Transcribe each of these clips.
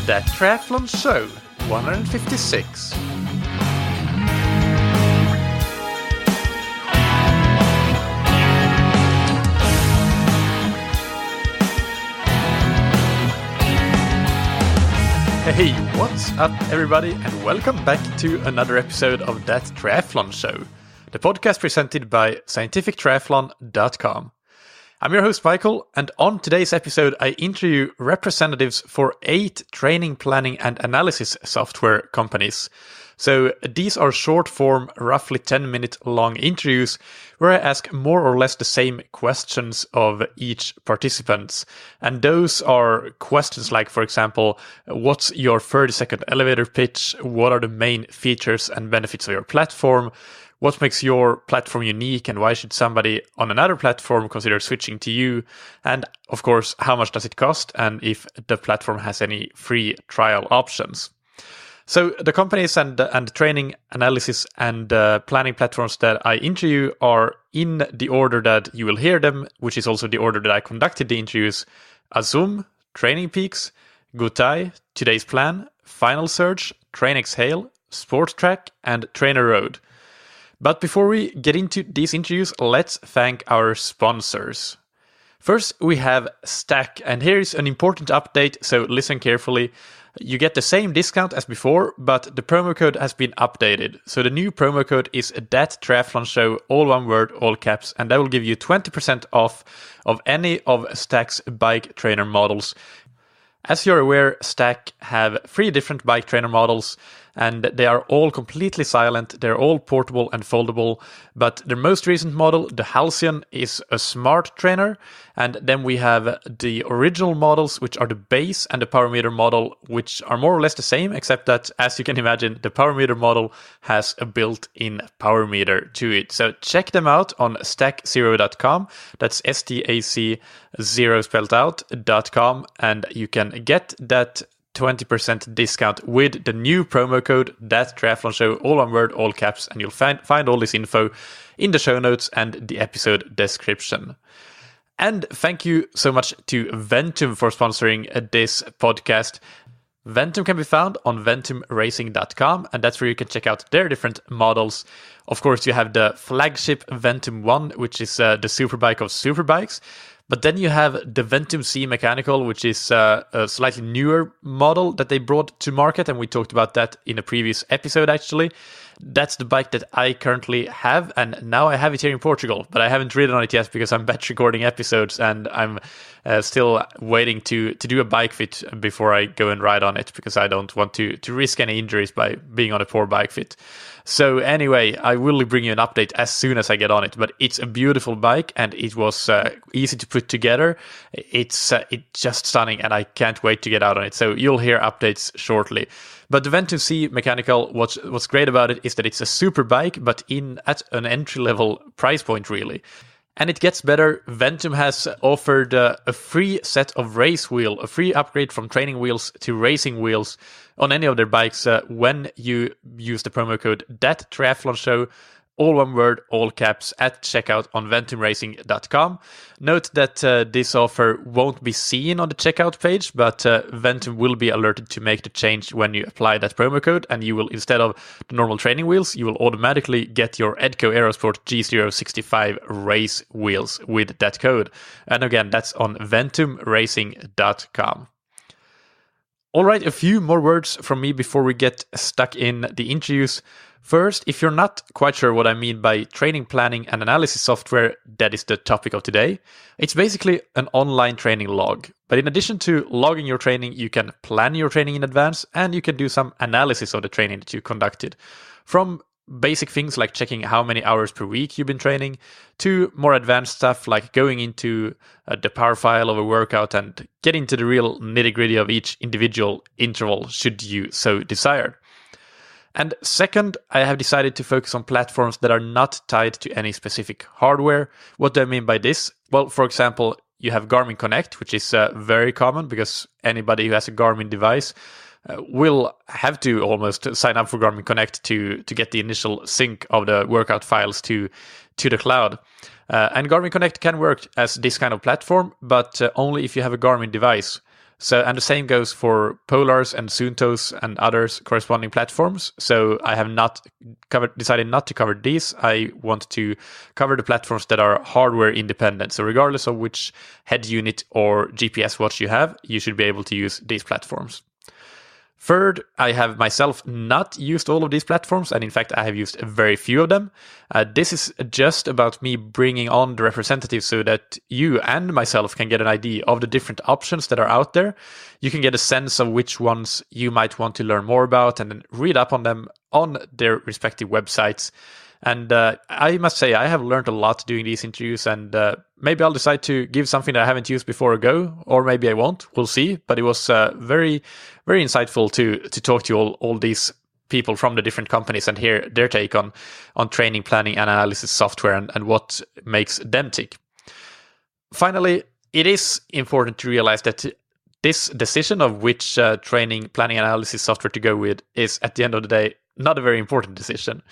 That Triathlon Show 156. Hey, what's up everybody, and welcome back to another episode of That Triathlon Show, the podcast presented by scientifictriathlon.com. I'm your host Michael, and on today's episode I interview representatives for 8 training, planning and analysis software companies. So these are short form, roughly 10-minute long interviews where I ask more or less the same questions of each participant. And those are questions like, for example, what's your 30-second elevator pitch? What are the main features and benefits of your platform? What makes your platform unique, and why should somebody on another platform consider switching to you? And of course, how much does it cost, and if the platform has any free trial options? So the companies and training, analysis and planning platforms that I interview are in the order that you will hear them, which is also the order that I conducted the interviews: Azum, TrainingPeaks, Gutaï, Today's Plan, FinalSurge, Xhale, SportsTrack and TrainerRoad. But before we get into these interviews, let's thank our sponsors. First, we have Stack, and here is an important update, so listen carefully. You get the same discount as before, but the promo code has been updated. So the new promo code is That Triathlon Show, all one word, all caps, and that will give you 20% off of any of Stack's bike trainer models. As you're aware, Stack have 3 different bike trainer models, and they are all completely silent. They're all portable and foldable, but their most recent model, the Halcyon, is a smart trainer. And then we have the original models, which are the base, and the power meter model, which are more or less the same, except that, as you can imagine, the power meter model has a built-in power meter to it. So check them out on stack0.com. That's STAC0 spelled out.com, and you can get that 20% discount with the new promo code That Triathlon Show, all one word, all caps, and you'll find all this info in the show notes and the episode description. And thank you so much to Ventum for sponsoring this podcast. Ventum can be found on ventumracing.com, and that's where you can check out their different models. Of course, you have the flagship Ventum 1, which is the superbike of superbikes. But then you have the Ventum C Mechanical, which is a slightly newer model that they brought to market, and we talked about that in a previous episode, actually. That's the bike that I currently have, and now I have it here in Portugal, but I haven't ridden on it yet because I'm batch recording episodes, and I'm still waiting to do a bike fit before I go and ride on it, because I don't want to risk any injuries by being on a poor bike fit. So anyway, I will bring you an update as soon as I get on it, but it's a beautiful bike, and it was easy to put together. It's just stunning, and I can't wait to get out on it. So you'll hear updates shortly. But the Ventum C Mechanical, what's great about it is that it's a super bike, but at an entry-level price point, really. And it gets better. Ventum has offered a free set of race wheel, a free upgrade from training wheels to racing wheels on any of their bikes when you use the promo code That Triathlon Show, all one word, all caps, at checkout on ventumracing.com. Note that this offer won't be seen on the checkout page, but Ventum will be alerted to make the change when you apply that promo code, and you will, instead of the normal training wheels, you will automatically get your Edco Aerosport G065 race wheels with that code. And again, that's on ventumracing.com. All right, a few more words from me before we get stuck in the interviews. First, if you're not quite sure what I mean by training, planning and analysis software, that is the topic of today. It's basically an online training log. But in addition to logging your training, you can plan your training in advance, and you can do some analysis of the training that you conducted. From basic things like checking how many hours per week you've been training, to more advanced stuff like going into the power file of a workout and getting into the real nitty-gritty of each individual interval, should you so desire. And second, I have decided to focus on platforms that are not tied to any specific hardware. What do I mean by this? Well, for example, you have Garmin Connect, which is very common because anybody who has a Garmin device will have to almost sign up for Garmin Connect to get the initial sync of the workout files to the cloud. And Garmin Connect can work as this kind of platform, but only if you have a Garmin device. So, and the same goes for Polars and Suuntos and others corresponding platforms. So I have decided not to cover these. I want to cover the platforms that are hardware independent. So regardless of which head unit or GPS watch you have, you should be able to use these platforms. Third, I have myself not used all of these platforms, and in fact, I have used very few of them. This is just about me bringing on the representatives so that you and myself can get an idea of the different options that are out there. You can get a sense of which ones you might want to learn more about and then read up on them on their respective websites. And I must say, I have learned a lot doing these interviews, and maybe I'll decide to give something that I haven't used before a go, or maybe I won't. We'll see. But it was very, very insightful to talk to all these people from the different companies and hear their take on training, planning, and analysis software and what makes them tick. Finally, it is important to realize that this decision of which training, planning, and analysis software to go with is, at the end of the day, not a very important decision.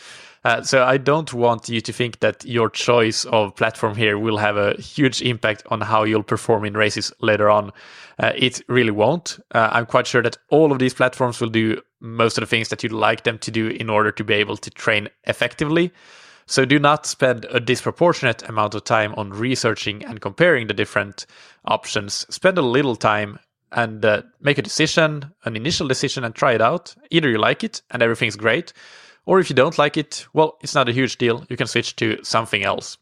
So I don't want you to think that your choice of platform here will have a huge impact on how you'll perform in races later on. It really won't. I'm quite sure that all of these platforms will do most of the things that you'd like them to do in order to be able to train effectively. So do not spend a disproportionate amount of time on researching and comparing the different options. Spend a little time and make an initial decision, and try it out. Either you like it and everything's great, or if you don't like it, well, it's not a huge deal. You can switch to something else.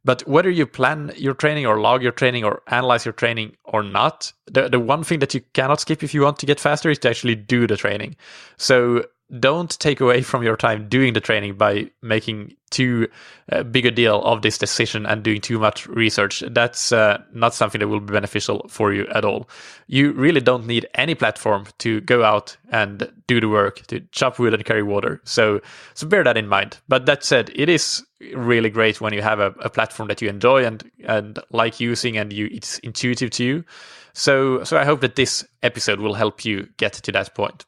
But whether you plan your training or log your training or analyze your training or not, the one thing that you cannot skip if you want to get faster is to actually do the training. So don't take away from your time doing the training by making too big a deal of this decision and doing too much research. That's not something that will be beneficial for you at all. You really don't need any platform to go out and do the work, to chop wood and carry water. So bear that in mind. But that said, it is really great when you have a platform that you enjoy and like using, and it's intuitive to you. So I hope that this episode will help you get to that point.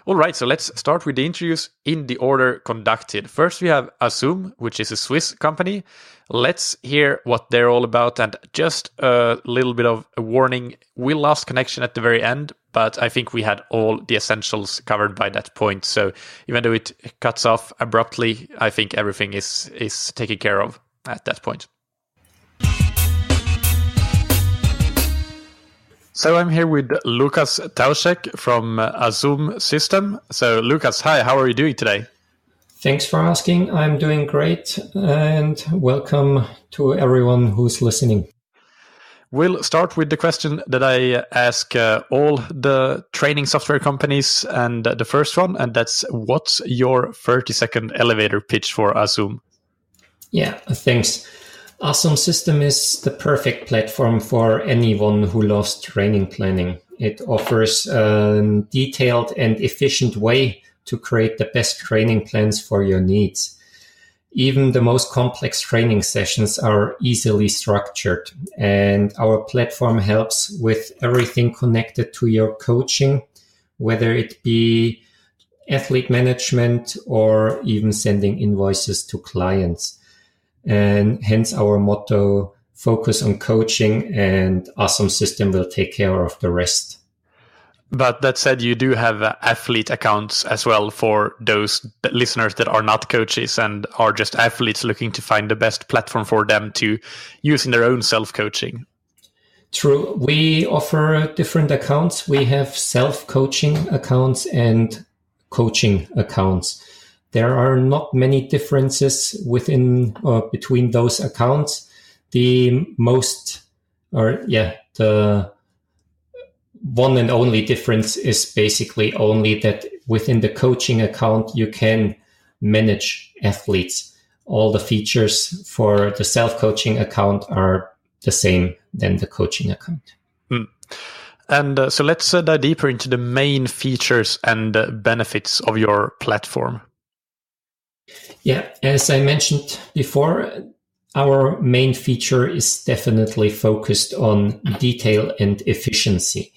All right, so let's start with the interviews in the order conducted. First, we have Azum, which is a Swiss company. Let's hear what they're all about. And just a little bit of a warning, we lost connection at the very end, but I think we had all the essentials covered by that point. So even though it cuts off abruptly, I think everything is taken care of at that point. So I'm here with Lukas Tauschek from Azum System. So Lukas, hi, how are you doing today? Thanks for asking. I'm doing great, and welcome to everyone who's listening. We'll start with the question that I ask all the training software companies, and the first one, and that's, what's your 30-second elevator pitch for Azum? Yeah, thanks. Azum System is the perfect platform for anyone who loves training planning. It offers a detailed and efficient way to create the best training plans for your needs. Even the most complex training sessions are easily structured, and our platform helps with everything connected to your coaching, whether it be athlete management or even sending invoices to clients. And hence our motto, focus on coaching, and Azum System will take care of the rest. But that said, you do have athlete accounts as well for those listeners that are not coaches and are just athletes looking to find the best platform for them to use in their own self-coaching. True. We offer different accounts. We have self-coaching accounts and coaching accounts. There are not many differences within or between those accounts. The one and only difference is basically only that within the coaching account, you can manage athletes. All the features for the self-coaching account are the same than the coaching account. And so let's dive deeper into the main features and benefits of your platform. Yeah, as I mentioned before, our main feature is definitely focused on detail and efficiency.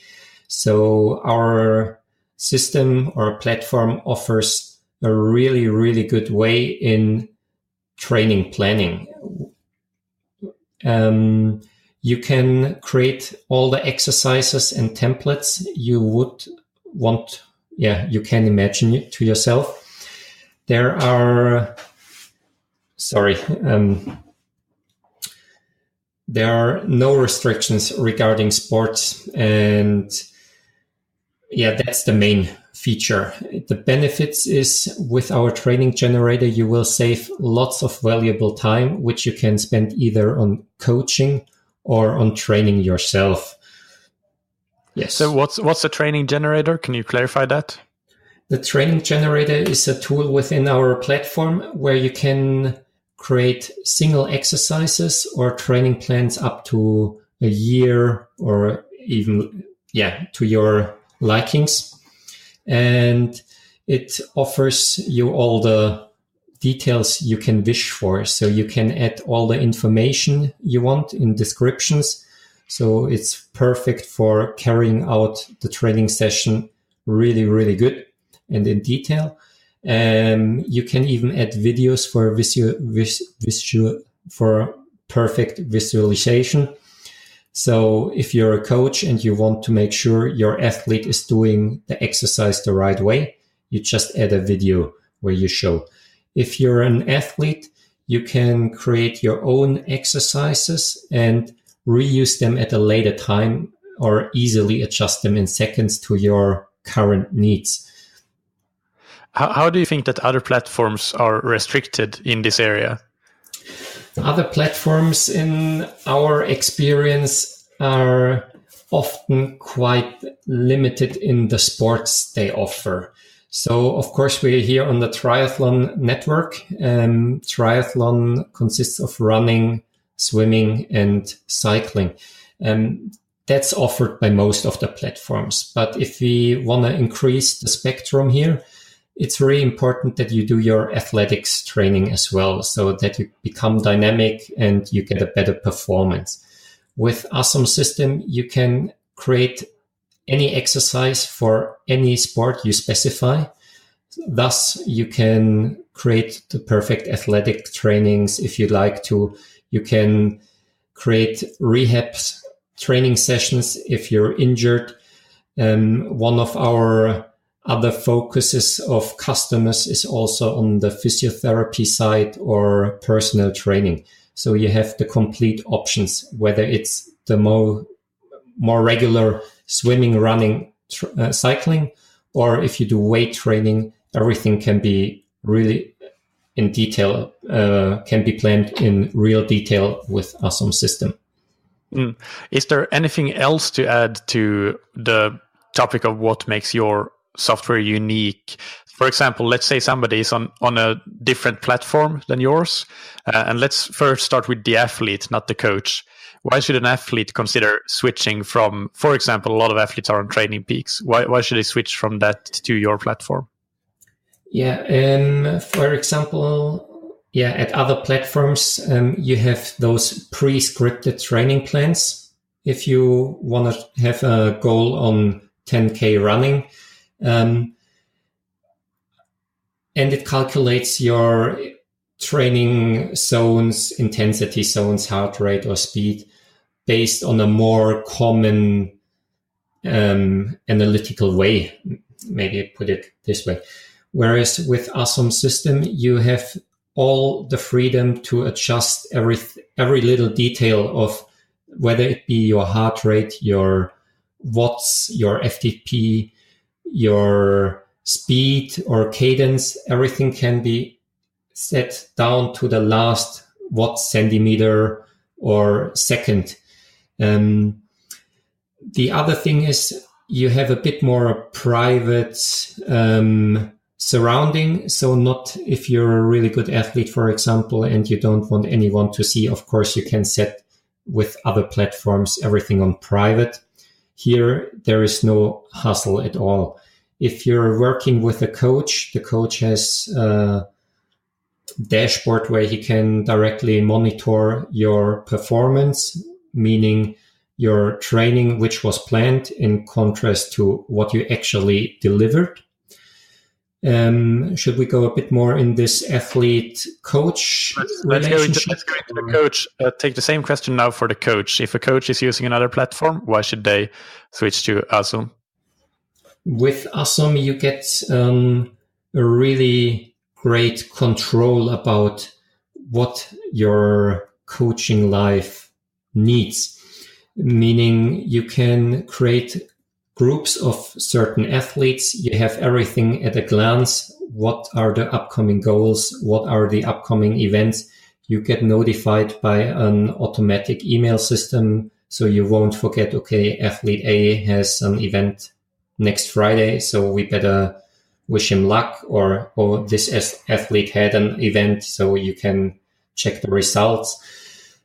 So our system or platform offers a really, really good way in training planning. You can create all the exercises and templates you would want. Yeah, you can imagine it to yourself. There are no restrictions regarding sports, and that's the main feature. The benefits is with our training generator, you will save lots of valuable time, which you can spend either on coaching or on training yourself. Yes. So what's a training generator? Can you clarify that? The training generator is a tool within our platform where you can create single exercises or training plans up to a year or even, to your likings. And it offers you all the details you can wish for. So you can add all the information you want in descriptions. So it's perfect for carrying out the training session really, really good and in detail. You can even add videos for perfect visualization. So if you're a coach and you want to make sure your athlete is doing the exercise the right way, you just add a video where you show. If you're an athlete, you can create your own exercises and reuse them at a later time or easily adjust them in seconds to your current needs. How do you think that other platforms are restricted in this area? Other platforms, in our experience, are often quite limited in the sports they offer. So, of course, we're here on the Triathlon network. Triathlon consists of running, swimming, and cycling. That's offered by most of the platforms. But if we want to increase the spectrum here, it's really important that you do your athletics training as well, so that you become dynamic and you get a better performance. With Azum system, you can create any exercise for any sport you specify. Thus, you can create the perfect athletic trainings if you'd like to. You can create rehab training sessions if you're injured. One of our other focuses of customers is also on the physiotherapy side or personal training. So you have the complete options, whether it's the more regular swimming, running, cycling, or if you do weight training, everything can be really in detail, can be planned in real detail with Azum system. Is there anything else to add to the topic of what makes your software unique? For example, let's say somebody is on a different platform than yours, and let's first start with the athlete, not the coach. Why should an athlete consider switching from, for example, a lot of athletes are on TrainingPeaks. Why should they switch from that to your platform? For example, at other platforms, you have those pre-scripted training plans. If you want to have a goal on 10K running, and it calculates your training zones, intensity zones, heart rate or speed based on a more common analytical way, maybe put it this way. Whereas with Azum system, you have all the freedom to adjust every little detail of whether it be your heart rate, your watts, your FTP, your speed or cadence. Everything can be set down to the last watt, centimeter or second. The other thing is you have a bit more private surrounding. So not if you're a really good athlete, for example, and you don't want anyone to see, of course, you can set with other platforms everything on private. Here, there is no hassle at all. If you're working with a coach, the coach has a dashboard where he can directly monitor your performance, meaning your training, which was planned in contrast to what you actually delivered. Should we go a bit more in this athlete-coach relationship? Let's go into the coach. Take the same question now for the coach. If a coach is using another platform, why should they switch to Azum? With Azum, you get a really great control about what your coaching life needs. Meaning you can create groups of certain athletes. You have everything at a glance. What are the upcoming goals? What are the upcoming events? You get notified by an automatic email system, so you won't forget, okay, athlete A has an event next Friday, so we better wish him luck, or this athlete had an event, so you can check the results.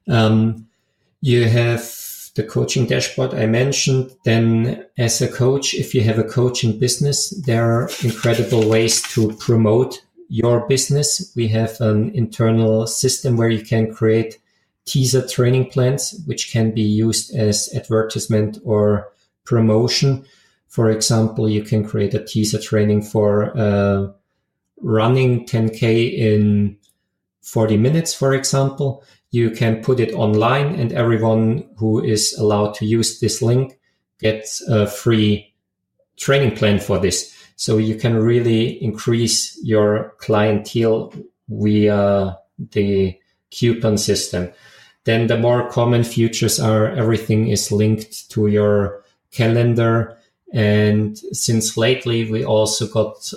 You have the coaching dashboard I mentioned. Then as a coach, if you have a coaching business, there are incredible ways to promote your business. We have an internal system where you can create teaser training plans, which can be used as advertisement or promotion. For example, you can create a teaser training for running 10K in 40 minutes, for example. You can put it online, and everyone who is allowed to use this link gets a free training plan for this. So you can really increase your clientele via the coupon system. Then the more common features are everything is linked to your calendar. And since lately, we also got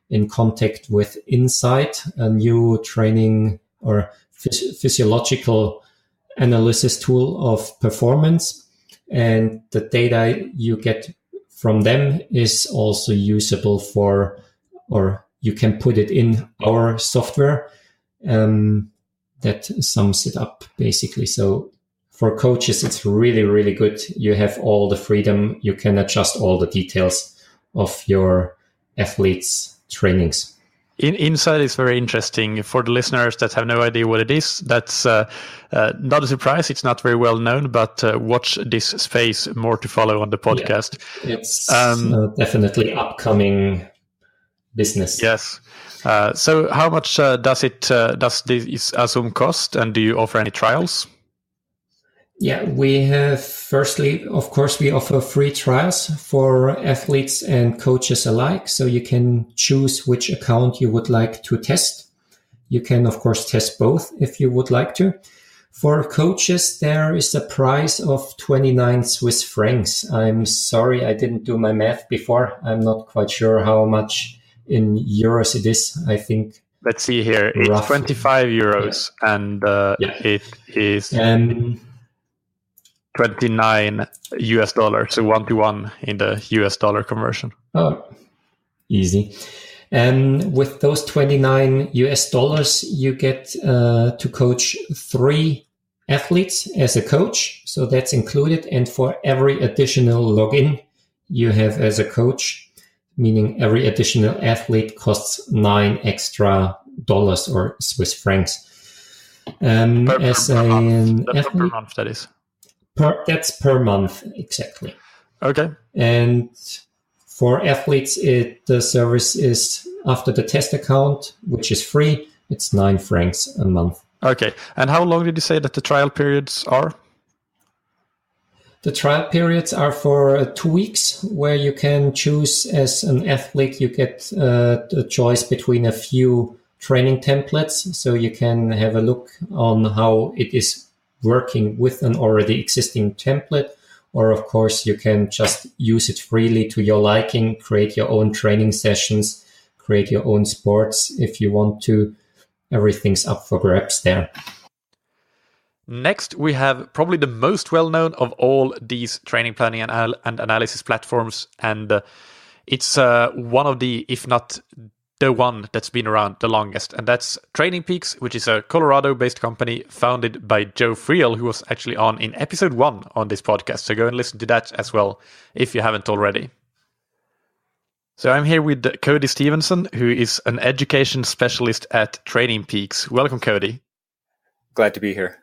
in contact with Insight, a new training or physiological analysis tool of performance. And the data you get from them is also usable for, or you can put it in our software that sums it up, basically. So for coaches, it's really, really good. You have all the freedom. You can adjust all the details of your athletes' trainings. Insight is very interesting. For the listeners that have no idea what it is, that's not a surprise. It's not very well known, but watch this space, more to follow on the podcast. Yeah, it's definitely upcoming business. Yes. So how much does this Azum cost, and do you offer any trials? Yeah, we have, firstly, of course, we offer free trials for athletes and coaches alike. So you can choose which account you would like to test. You can, of course, test both if you would like to. For coaches, there is a price of 29 Swiss francs. I'm sorry, I didn't do my math before. I'm not quite sure how much in euros it is. I think. Let's see here. It's roughly 25 euros, yeah. And it is 29 US dollars, so 1-to-1 in the US dollar conversion. Oh, easy. And with those 29 US dollars, you get to coach 3 athletes as a coach. So that's included. And for every additional login you have as a coach, meaning every additional athlete costs 9 extra dollars or Swiss francs. Per month, that is. That's per month, exactly. Okay. And for athletes, the service is after the test account, which is free. It's 9 francs a month. Okay. And how long did you say that the trial periods are? The trial periods are for 2 weeks, where you can choose as an athlete. You get the choice between a few training templates, so you can have a look on how it is working with an already existing template, or of course you can just use it freely to your liking, create your own training sessions, create your own sports if you want to. Everything's up for grabs there. Next, we have probably the most well-known of all these training planning and analysis platforms, and it's one of the, if not the one that's been around the longest, and that's TrainingPeaks, which is a Colorado-based company founded by Joe Friel, who was actually on in episode 1 on this podcast. So go and listen to that as well, if you haven't already. So I'm here with Cody Stevenson, who is an education specialist at TrainingPeaks. Welcome, Cody. Glad to be here.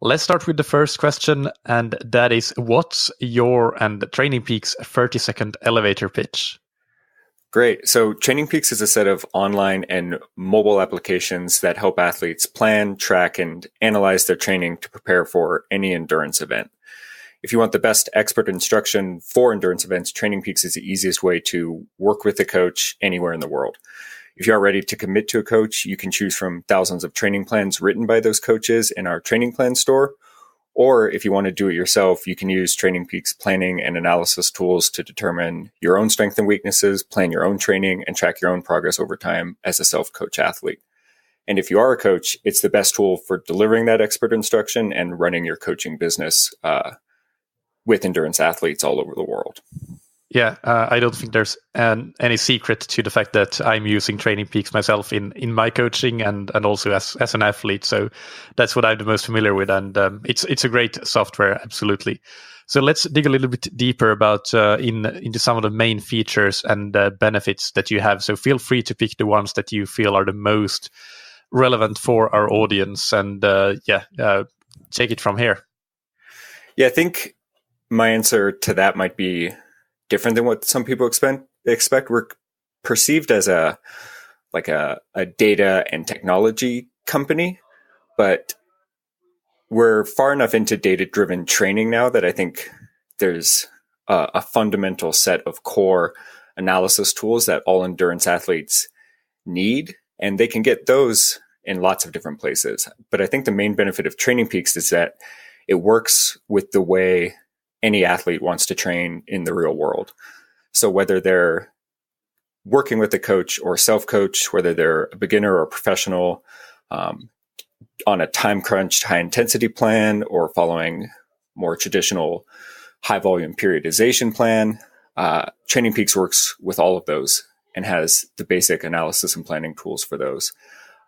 Let's start with the first question, and that is, what's your and TrainingPeaks' 30-second elevator pitch? Great. So TrainingPeaks is a set of online and mobile applications that help athletes plan, track, and analyze their training to prepare for any endurance event. If you want the best expert instruction for endurance events, TrainingPeaks is the easiest way to work with a coach anywhere in the world. If you are ready to commit to a coach, you can choose from thousands of training plans written by those coaches in our training plan store. Or if you want to do it yourself, you can use TrainingPeaks planning and analysis tools to determine your own strengths and weaknesses, plan your own training, and track your own progress over time as a self-coach athlete. And if you are a coach, it's the best tool for delivering that expert instruction and running your coaching business with endurance athletes all over the world. Yeah, I don't think there's any secret to the fact that I'm using TrainingPeaks myself in my coaching and also as an athlete. So that's what I'm the most familiar with, and it's a great software, absolutely. So let's dig a little bit deeper about into some of the main features and benefits that you have. So feel free to pick the ones that you feel are the most relevant for our audience, and take it from here. Yeah, I think my answer to that might be different than what some people expect. We're perceived as a data and technology company, but we're far enough into data-driven training now that I think there's a fundamental set of core analysis tools that all endurance athletes need, and they can get those in lots of different places. But I think the main benefit of TrainingPeaks is that it works with the way any athlete wants to train in the real world. So whether they're working with a coach or self-coach, whether they're a beginner or a professional, on a time-crunched, high-intensity plan, or following more traditional high-volume periodization plan, TrainingPeaks works with all of those and has the basic analysis and planning tools for those.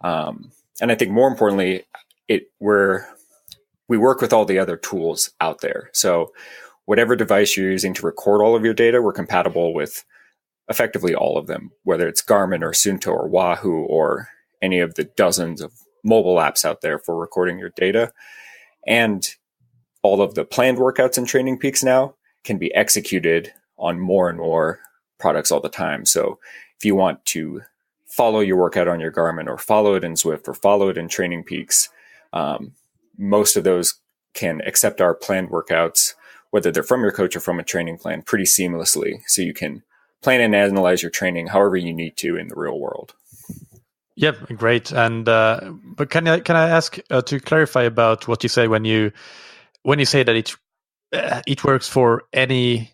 And I think more importantly, we work with all the other tools out there. So whatever device you're using to record all of your data, we're compatible with effectively all of them, whether it's Garmin or Suunto or Wahoo or any of the dozens of mobile apps out there for recording your data. And all of the planned workouts in TrainingPeaks now can be executed on more and more products all the time. So if you want to follow your workout on your Garmin or follow it in Zwift or follow it in TrainingPeaks, most of those can accept our planned workouts, whether they're from your coach or from a training plan, pretty seamlessly. So you can plan and analyze your training however you need to in the real world. Yep, great. And but can I ask to clarify about what you say when you say that it works for any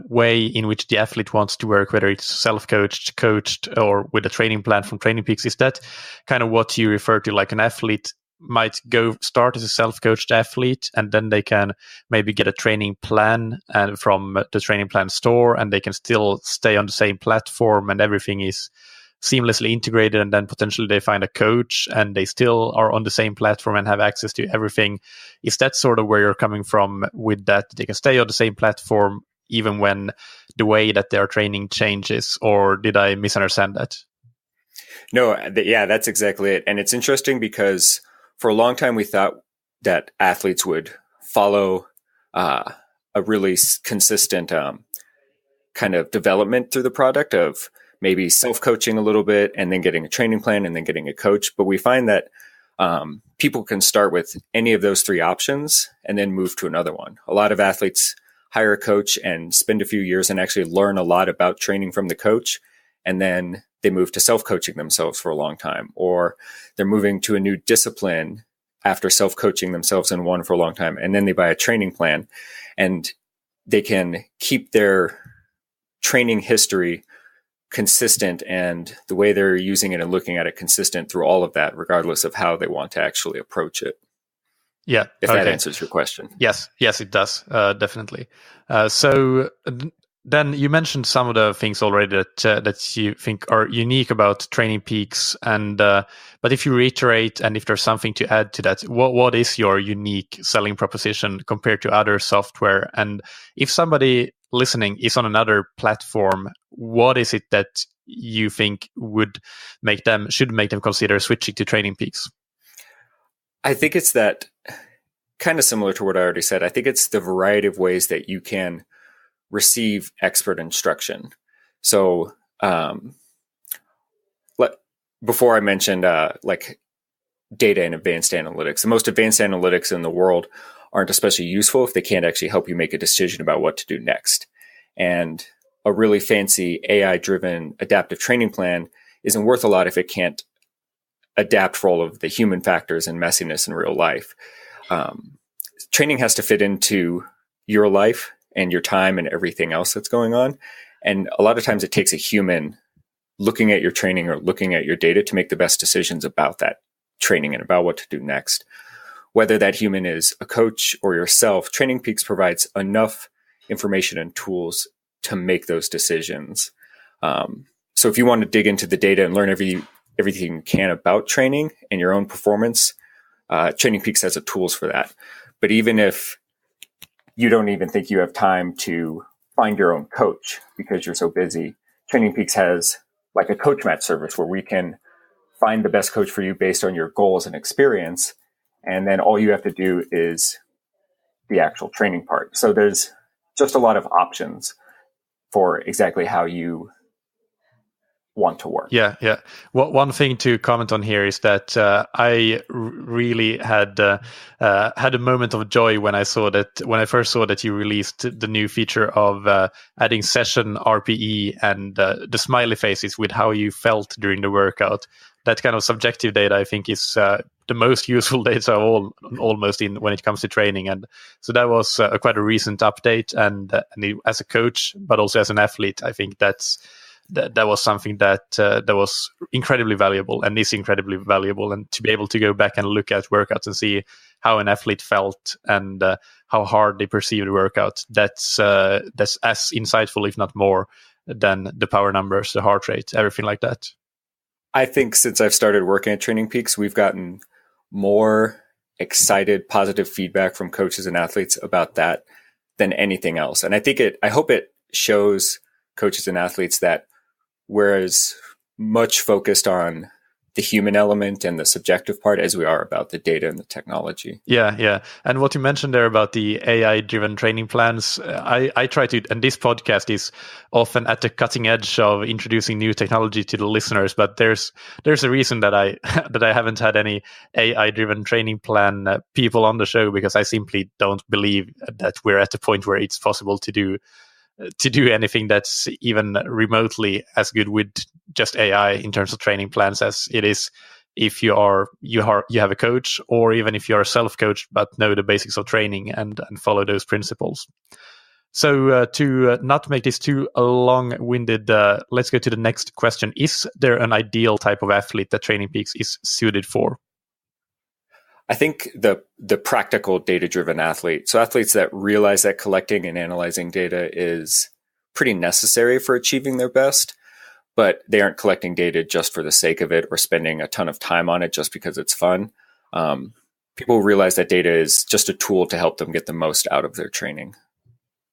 way in which the athlete wants to work, whether it's self-coached, coached, or with a training plan from TrainingPeaks? Is that kind of what you refer to, like an athlete might go start as a self-coached athlete, and then they can maybe get a training plan and from the training plan store, and they can still stay on the same platform and everything is seamlessly integrated, and then potentially they find a coach and they still are on the same platform and have access to everything. Is that sort of where you're coming from with that? They can stay on the same platform even when the way that they are training changes, or did I misunderstand that? No, that's exactly it. And it's interesting because for a long time, we thought that athletes would follow a really consistent kind of development through the product of maybe self-coaching a little bit and then getting a training plan and then getting a coach. But we find that people can start with any of those three options and then move to another one. A lot of athletes hire a coach and spend a few years and actually learn a lot about training from the coach, and then they move to self-coaching themselves for a long time, or they're moving to a new discipline after self-coaching themselves in one for a long time, and then they buy a training plan, and they can keep their training history consistent and the way they're using it and looking at it consistent through all of that, regardless of how they want to actually approach it. Yeah. If that answers your question. Yes, it does. Definitely. So then you mentioned some of the things already that you think are unique about TrainingPeaks, and but if you reiterate and if there's something to add to that, what is your unique selling proposition compared to other software? And if somebody listening is on another platform, what is it that you think should make them consider switching to TrainingPeaks? I think it's that, kind of similar to what I already said. I think it's the variety of ways that you can receive expert instruction. So before I mentioned like data and advanced analytics. The most advanced analytics in the world aren't especially useful if they can't actually help you make a decision about what to do next. And a really fancy AI-driven adaptive training plan isn't worth a lot if it can't adapt for all of the human factors and messiness in real life. Training has to fit into your life and your time and everything else that's going on. And a lot of times it takes a human looking at your training or looking at your data to make the best decisions about that training and about what to do next. Whether that human is a coach or yourself, TrainingPeaks provides enough information and tools to make those decisions. So if you want to dig into the data and learn everything you can about training and your own performance, TrainingPeaks has the tools for that. But even if you don't even think you have time to find your own coach because you're so busy, TrainingPeaks has like a coach match service where we can find the best coach for you based on your goals and experience. And then all you have to do is the actual training part. So there's just a lot of options for exactly how you want to work. Yeah. Well, one thing to comment on here is that I really had a moment of joy when I first saw that you released the new feature of adding session RPE and the smiley faces with how you felt during the workout. That kind of subjective data, I think, is the most useful data of all, almost when it comes to training. And so that was quite a recent update. And as a coach, but also as an athlete, I think that was something that was incredibly valuable and is incredibly valuable. And to be able to go back and look at workouts and see how an athlete felt and how hard they perceived the workout, that's as insightful, if not more, than the power numbers, the heart rate, everything like that. I think since I've started working at TrainingPeaks, we've gotten more excited, positive feedback from coaches and athletes about that than anything else. And I hope it shows coaches and athletes that we're as much focused on the human element and the subjective part as we are about the data and the technology. Yeah. And what you mentioned there about the AI-driven training plans, I try to, and this podcast is often at the cutting edge of introducing new technology to the listeners, but there's a reason that I haven't had any AI-driven training plan people on the show, because I simply don't believe that we're at a point where it's possible to do anything that's even remotely as good with just AI in terms of training plans as it is if you have a coach, or even if you're self-coached but know the basics of training and follow those principles. So to not make this too long-winded, let's go to the next question. Is there an ideal type of athlete that TrainingPeaks is suited for? I think the practical data-driven athlete, so athletes that realize that collecting and analyzing data is pretty necessary for achieving their best, but they aren't collecting data just for the sake of it or spending a ton of time on it just because it's fun. People realize that data is just a tool to help them get the most out of their training.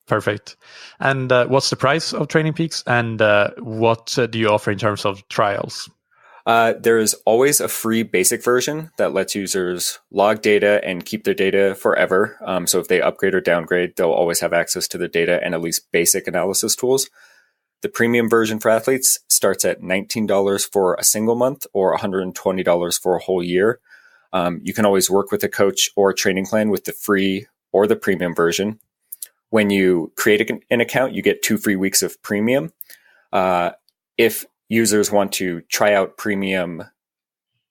Perfect. And what's the price of TrainingPeaks, and what do you offer in terms of trials? There is always a free basic version that lets users log data and keep their data forever. So if they upgrade or downgrade, they'll always have access to the data and at least basic analysis tools. The premium version for athletes starts at $19 for a single month or $120 for a whole year. You can always work with a coach or a training plan with the free or the premium version. When you create an account, you get 2 free weeks of premium. If users want to try out premium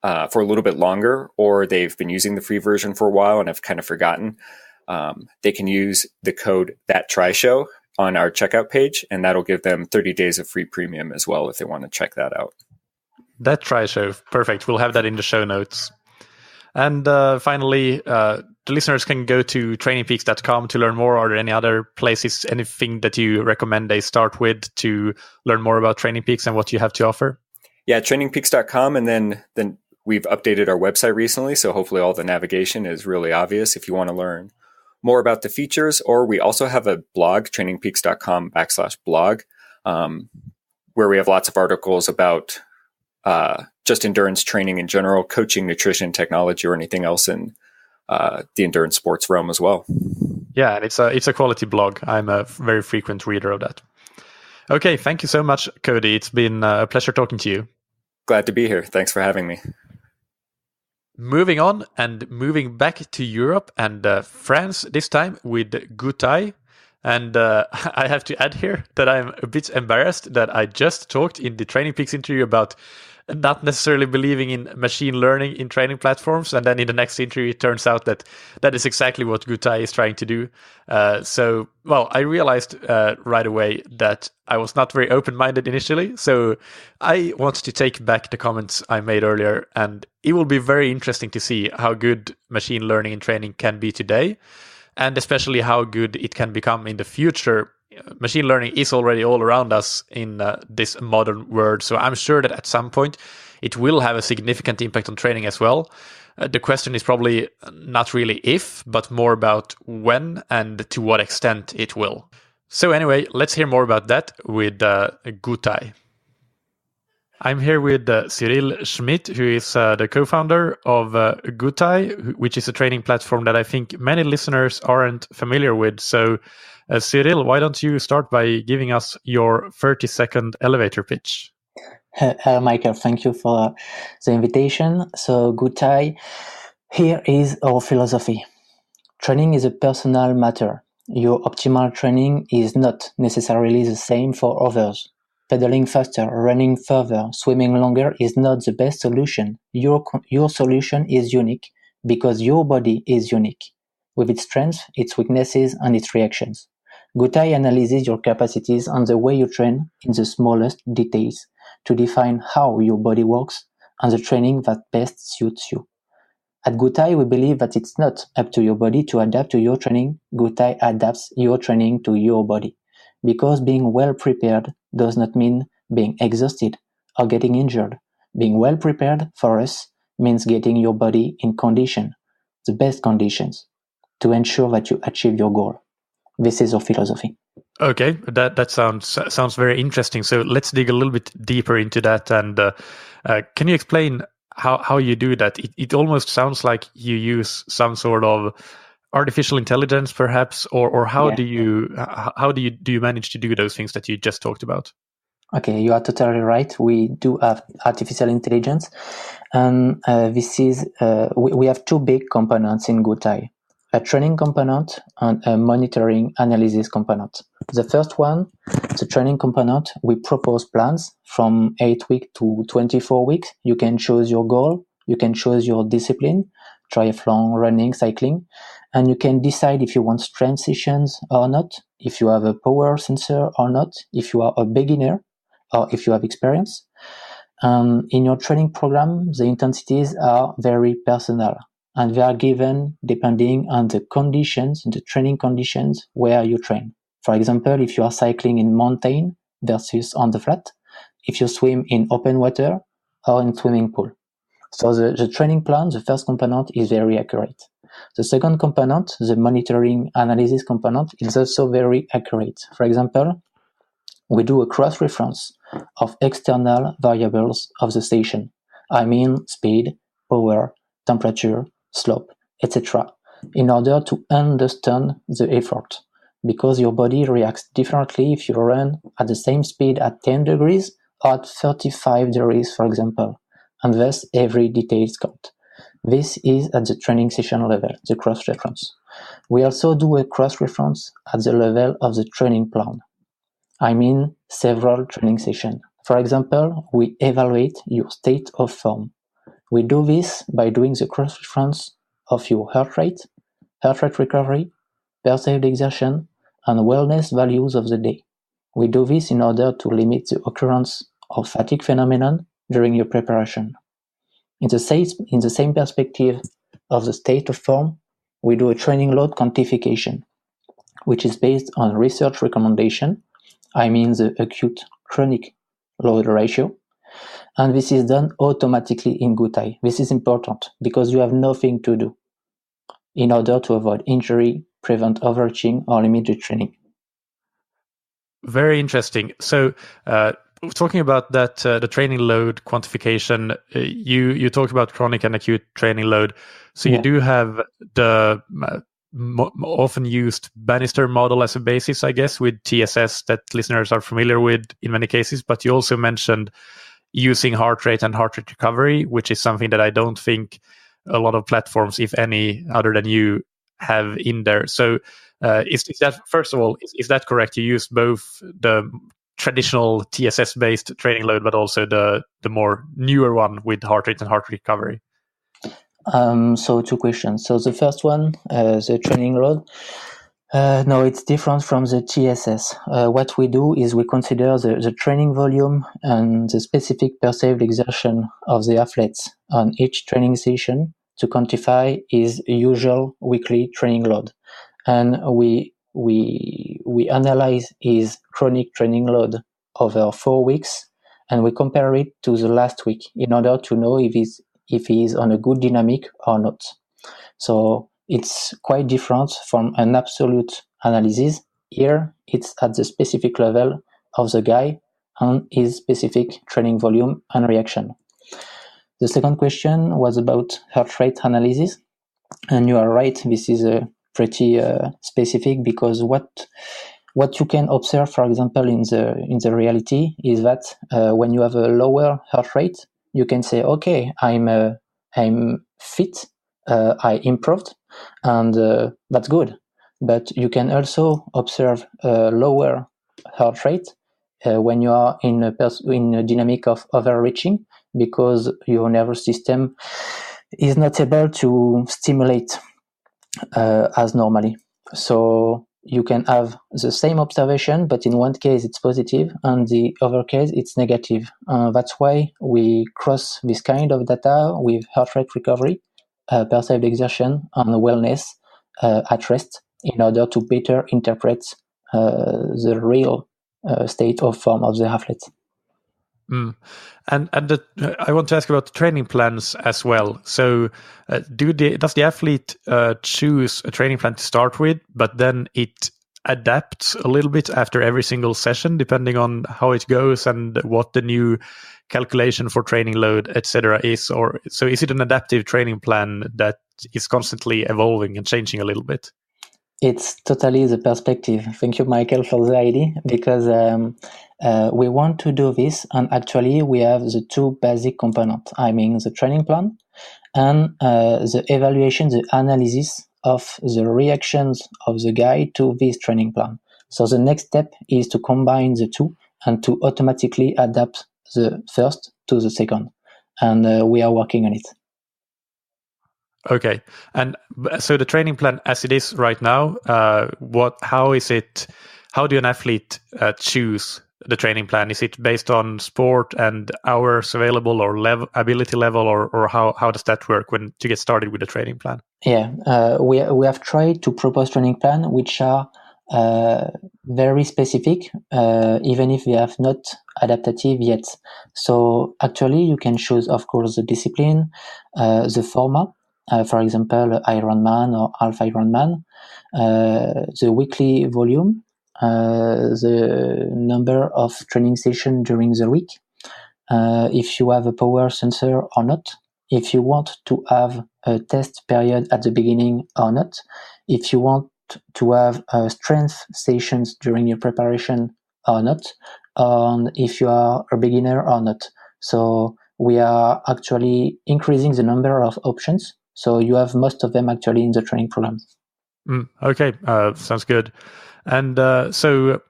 for a little bit longer, or they've been using the free version for a while and have kind of forgotten, they can use the code ThatTryShow on our checkout page, and that'll give them 30 days of free premium as well if they want to check that out. ThatTryShow, perfect. We'll have that in the show notes. And finally, the listeners can go to trainingpeaks.com to learn more. Are there any other places, anything that you recommend they start with to learn more about TrainingPeaks and what you have to offer? Yeah, trainingpeaks.com. And then we've updated our website recently, so hopefully all the navigation is really obvious if you want to learn more about the features. Or we also have a blog, trainingpeaks.com/blog, where we have lots of articles about just endurance training in general, coaching, nutrition, technology, or anything else in the endurance sports realm as well. Yeah, and it's a quality blog. I'm a very frequent reader of that. Okay, thank you so much, Cody. It's been a pleasure talking to you. Glad to be here. Thanks for having me. Moving on and moving back to Europe and France this time with Gutaï. And I have to add here that I'm a bit embarrassed that I just talked in the TrainingPeaks interview about not necessarily believing in machine learning in training platforms. And then in the next interview, it turns out that that is exactly what Gutaï is trying to do. I realized right away that I was not very open-minded initially. So I want to take back the comments I made earlier. And it will be very interesting to see how good machine learning in training can be today, and especially how good it can become in the future. Machine learning is already all around us in this modern world. So I'm sure that at some point it will have a significant impact on training as well. The question is probably not really if, but more about when and to what extent it will. So anyway, let's hear more about that with Gutaï. I'm here with Cyril Schmidt, who is the co-founder of Gutaï, which is a training platform that I think many listeners aren't familiar with. So Cyril, why don't you start by giving us your 30-second elevator pitch? Hello, Michael. Thank you for the invitation. So, Gutaï, here is our philosophy. Training is a personal matter. Your optimal training is not necessarily the same for others. Pedaling faster, running further, swimming longer is not the best solution. Your solution is unique because your body is unique, with its strengths, its weaknesses, and its reactions. Gutaï analyzes your capacities and the way you train in the smallest details to define how your body works and the training that best suits you. At Gutaï, we believe that it's not up to your body to adapt to your training. Gutaï adapts your training to your body. Because being well prepared does not mean being exhausted or getting injured. Being well prepared for us means getting your body in condition, the best conditions, to ensure that you achieve your goal. This is our philosophy. Okay, that sounds very interesting. So let's dig a little bit deeper into that. And can you explain how you do that? It almost sounds like you use some sort of artificial intelligence, perhaps, or how do you manage to do those things that you just talked about? Okay, you are totally right. We do have artificial intelligence, and this is we have two big components in Gutaï: a training component and a monitoring analysis component. The first one, the training component, we propose plans from 8 weeks to 24 weeks. You can choose your goal, you can choose your discipline, triathlon, running, cycling, and you can decide if you want strength sessions or not, if you have a power sensor or not, if you are a beginner or if you have experience. In your training program, the intensities are very personal, and they are given depending on the conditions, the training conditions where you train. For example, if you are cycling in mountain versus on the flat, if you swim in open water or in swimming pool. So the training plan, the first component, is very accurate. The second component, the monitoring analysis component, is also very accurate. For example, we do a cross-reference of external variables of the station. I mean speed, power, temperature, slope, etc. in order to understand the effort. Because your body reacts differently if you run at the same speed at 10 degrees or at 35 degrees, for example. And thus, every detail counts. This is at the training session level, the cross-reference. We also do a cross-reference at the level of the training plan. I mean several training sessions. For example, we evaluate your state of form. We do this by doing the cross-reference of your heart rate recovery, perceived exertion, and wellness values of the day. We do this in order to limit the occurrence of fatigue phenomenon during your preparation. In the same perspective of the state of form, we do a training load quantification, which is based on research recommendation. I mean the acute chronic load ratio. And this is done automatically in Gutaï. This is important because you have nothing to do in order to avoid injury, prevent overreaching, or limit the training. Very interesting. So, talking about that, the training load quantification, you talked about chronic and acute training load. So you do have the often used Bannister model as a basis, I guess, with TSS that listeners are familiar with in many cases. But you also mentioned using heart rate and heart rate recovery, which is something that I don't think a lot of platforms, if any, other than you, have in there. So is that, first of all, is that correct? You use both the traditional TSS-based training load, but also the more newer one with heart rate and heart rate recovery? So 2 questions. So the first one, the training load. No, it's different from the TSS. What we do is we consider the training volume and the specific perceived exertion of the athletes on each training session to quantify his usual weekly training load. And we analyze his chronic training load over 4 weeks, and we compare it to the last week in order to know if he is on a good dynamic or not. So it's quite different from an absolute analysis. Here, it's at the specific level of the guy and his specific training volume and reaction. The second question was about heart rate analysis. And you are right, this is pretty specific, because what you can observe, for example, in the reality is that when you have a lower heart rate, you can say, okay, I'm fit, I improved, and that's good. But you can also observe a lower heart rate when you are in a dynamic of overreaching, because your nervous system is not able to stimulate as normally. So you can have the same observation, but in one case it's positive and the other case it's negative. That's why we cross this kind of data with heart rate recovery, perceived exertion, and wellness at rest, in order to better interpret the real state of form of the athlete. And I want to ask about the training plans as well. So does the athlete choose a training plan to start with, but then it adapts a little bit after every single session, depending on how it goes and what the new calculation for training load, etc. is? Or so is it an adaptive training plan that is constantly evolving and changing a little bit? It's totally the perspective. Thank you, Michael, for the idea, because we want to do this, and actually we have the 2 basic components. I mean, the training plan and the evaluation, the analysis of the reactions of the guy to this training plan. So the next step is to combine the 2 and to automatically adapt the first to the second. And we are working on it. Okay, and so the training plan as it is right now, how is it? How do an athlete choose the training plan? Is it based on sport and hours available, or ability level, or how does that work when to get started with the training plan? Yeah, we have tried to propose training plan which are very specific, even if they are not adaptative yet. So actually, you can choose, of course, the discipline, the format. For example, Ironman or half Ironman, the weekly volume, the number of training sessions during the week, if you have a power sensor or not, if you want to have a test period at the beginning or not, if you want to have strength sessions during your preparation or not, and if you are a beginner or not. So we are actually increasing the number of options. So you have most of them actually in the training program. Okay, sounds good. And so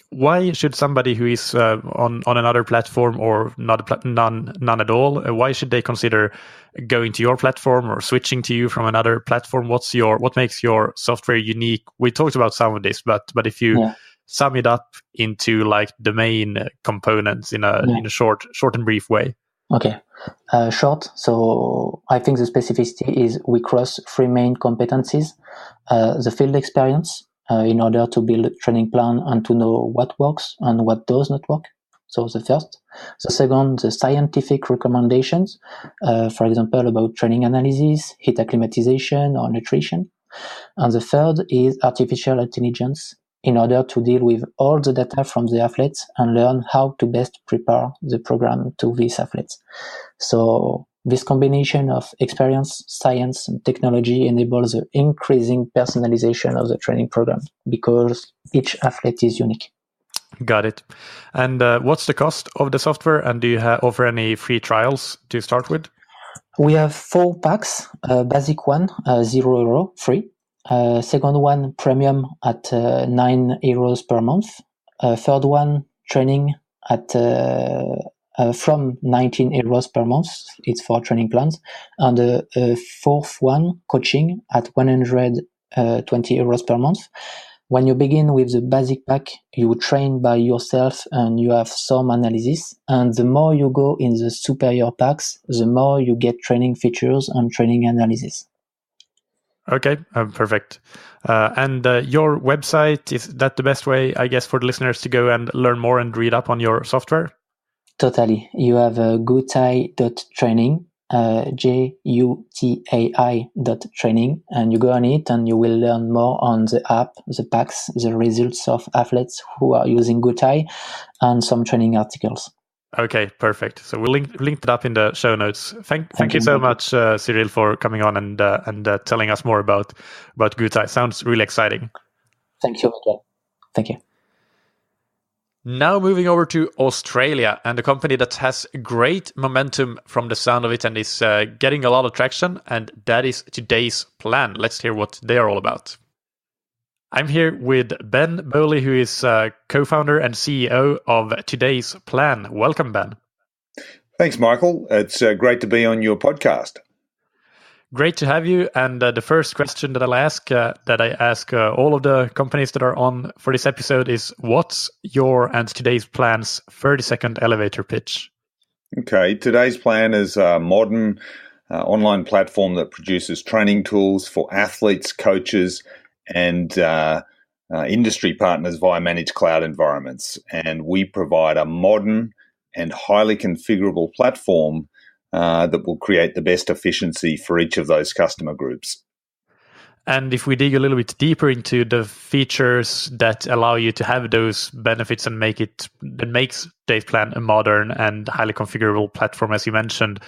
why should somebody who is on another platform or none at all, why should they consider going to your platform or switching to you from another platform? What makes your software unique? We talked about some of this, but if you sum it up into like the main components in a short and brief way. Okay, short. So I think the specificity is we cross 3 main competencies: the field experience, in order to build a training plan and to know what works and what does not work. So the first. The second, the scientific recommendations, for example, about training analysis, heat acclimatization, or nutrition. And the third is artificial intelligence, in order to deal with all the data from the athletes and learn how to best prepare the program to these athletes. So This combination of experience, science, and technology enables the increasing personalization of the training program because each athlete is unique. Got it. And what's the cost of the software? And do you offer any free trials to start with? We have 4 packs. Basic one, €0, free. Second one, premium at €9 per month. Third one, training at from €19 per month. It's for training plans. And the fourth one, coaching, at €120 per month. When you begin with the basic pack, you train by yourself and you have some analysis. And the more you go in the superior packs, the more you get training features and training analysis. Okay, perfect. And your website, is that the best way, I guess, for the listeners to go and learn more and read up on your software? Totally. You have Gutaï.training, Gutai.training, and you go on it and you will learn more on the app, the packs, the results of athletes who are using Gutaï, and some training articles. Okay, perfect. So we'll link it up in the show notes. Thank you so much, Cyril, for coming on and telling us more about Gutaï. Sounds really exciting. Thank you, Miguel. Thank you. Now moving over to Australia, and a company that has great momentum from the sound of it and is getting a lot of traction, and that is Today's Plan. Let's hear what they're all about. I'm here with Ben Bowley, who is co-founder and CEO of Today's Plan. Welcome, Ben. Thanks, Michael. It's great to be on your podcast. Great to have you. And the first question that I ask all of the companies that are on for this episode is, what's your and Today's Plan's 30-second elevator pitch? Okay, Today's Plan is a modern online platform that produces training tools for athletes, coaches, and industry partners via managed cloud environments. And we provide a modern and highly configurable platform that will create the best efficiency for each of those customer groups. And if we dig a little bit deeper into the features that allow you to have those benefits and makes Today's Plan a modern and highly configurable platform, as you mentioned,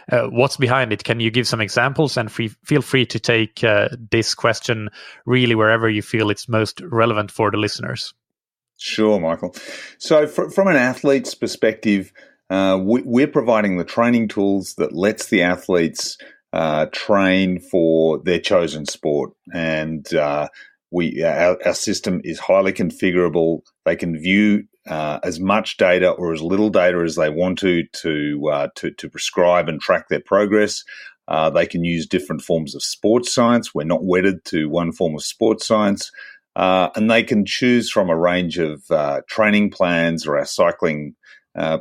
what's behind it? Can you give some examples? And feel free to take this question really wherever you feel it's most relevant for the listeners. Sure, Michael. So from an athlete's perspective, we're providing the training tools that lets the athletes train for their chosen sport. And our system is highly configurable. They can view as much data or as little data as they want to prescribe and track their progress. They can use different forms of sports science. We're not wedded to one form of sports science. And they can choose from a range of training plans or our cycling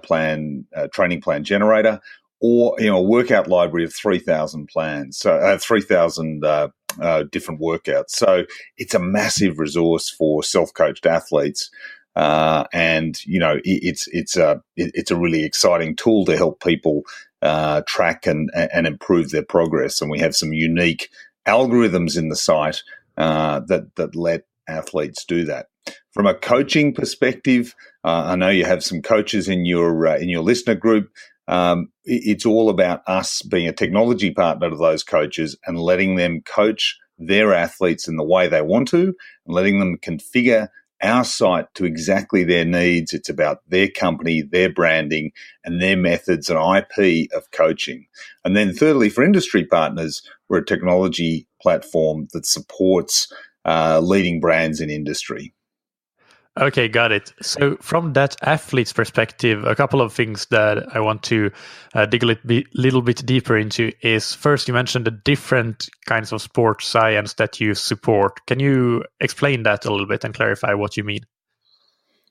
training plan generator, or a workout library of 3,000 plans, so 3,000 different workouts. So it's a massive resource for self-coached athletes. And it's a really exciting tool to help people track and improve their progress. And we have some unique algorithms in the site that let athletes do that. From a coaching perspective, I know you have some coaches in your listener group. It's all about us being a technology partner to those coaches and letting them coach their athletes in the way they want to, and letting them configure our site to exactly their needs. It's about their company, their branding, and their methods and IP of coaching. And then thirdly, for industry partners, we're a technology platform that supports leading brands in industry. Okay, got it. So from that athlete's perspective, a couple of things that I want to dig a little bit deeper into is, first, you mentioned the different kinds of sports science that you support. Can you explain that a little bit and clarify what you mean?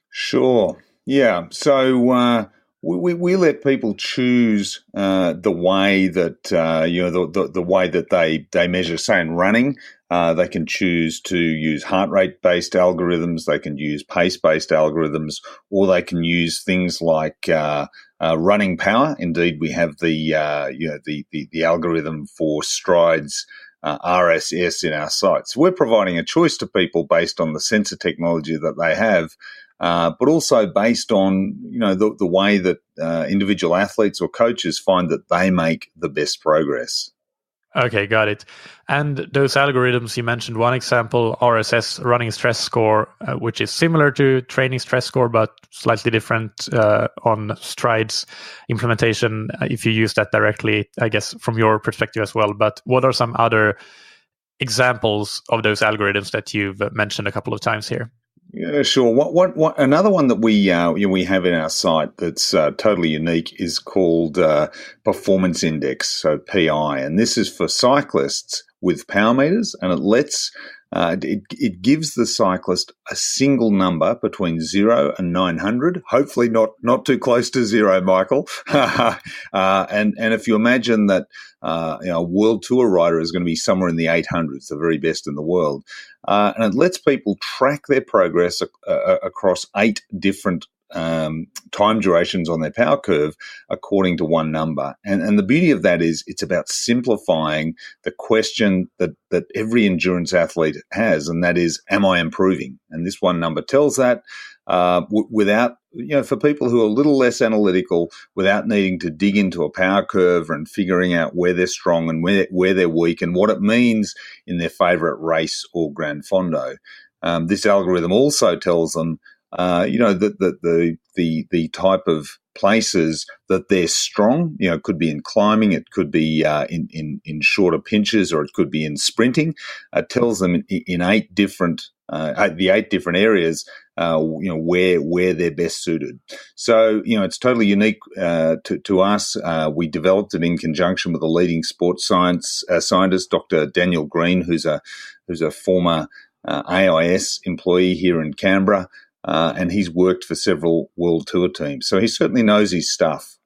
Sure. Yeah. So we let people choose the way that the way that they measure, say, in running. They can choose to use heart rate based algorithms. They can use pace based algorithms, or they can use things like running power. Indeed, we have the algorithm for strides RSS in our site. So we're providing a choice to people based on the sensor technology that they have, but also based on the way that individual athletes or coaches find that they make the best progress. Okay, got it. And those algorithms, you mentioned one example, RSS, running stress score, which is similar to training stress score, but slightly different on Stride's implementation, if you use that directly, I guess, from your perspective as well. But what are some other examples of those algorithms that you've mentioned a couple of times here? Yeah, sure. What another one that we have in our site that's totally unique is called Performance Index, so PI, and this is for cyclists with power meters, and it lets it gives the cyclist a single number between 0 and 900. Hopefully not too close to 0, Michael. And if you imagine that a world tour rider is going to be somewhere in the 800s, the very best in the world. And it lets people track their progress across 8 different time durations on their power curve according to one number. And the beauty of that is it's about simplifying the question that every endurance athlete has, and that is, am I improving? And this one number tells that without, for people who are a little less analytical, without needing to dig into a power curve and figuring out where they're strong and where they're weak and what it means in their favorite race or Grand Fondo. This algorithm also tells them the type of places that they're strong. It could be in climbing, it could be in shorter pinches, or it could be in sprinting. It tells them in 8 different the 8 different areas where they're best suited. So it's totally unique to us. We developed it in conjunction with a leading sports scientist, Dr. Daniel Green, who's a former AIS employee here in Canberra. And he's worked for several world tour teams. So he certainly knows his stuff.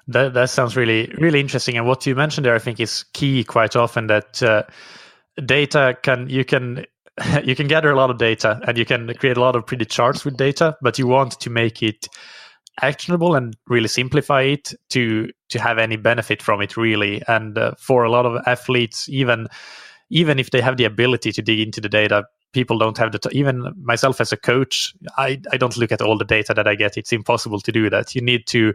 That sounds really, really interesting. And what you mentioned there, I think, is key quite often, that data you can gather a lot of data and you can create a lot of pretty charts with data, but you want to make it actionable and really simplify it to have any benefit from it, really. And for a lot of athletes, even if they have the ability to dig into the data, people don't have even myself as a coach, I don't look at all the data that I get. It's impossible to do that. You need to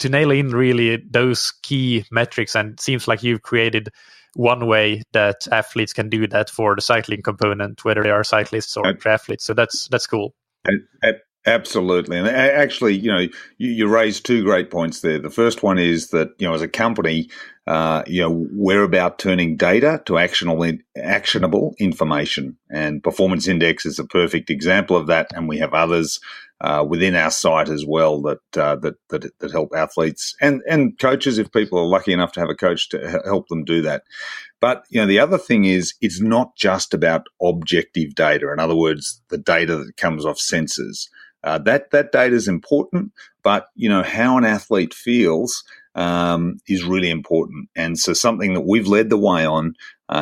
nail in really those key metrics, and it seems like you've created one way that athletes can do that for the cycling component, whether they are cyclists or triathletes. So that's cool. Absolutely. And actually, you raised 2 great points there. The first one is that, as a company, we're about turning data to actionable information. And Performance Index is a perfect example of that. And we have others within our site as well that help athletes and coaches, if people are lucky enough to have a coach to help them do that. But, the other thing is, it's not just about objective data. In other words, the data that comes off sensors. That data is important, but, how an athlete feels is really important. And so something that we've led the way on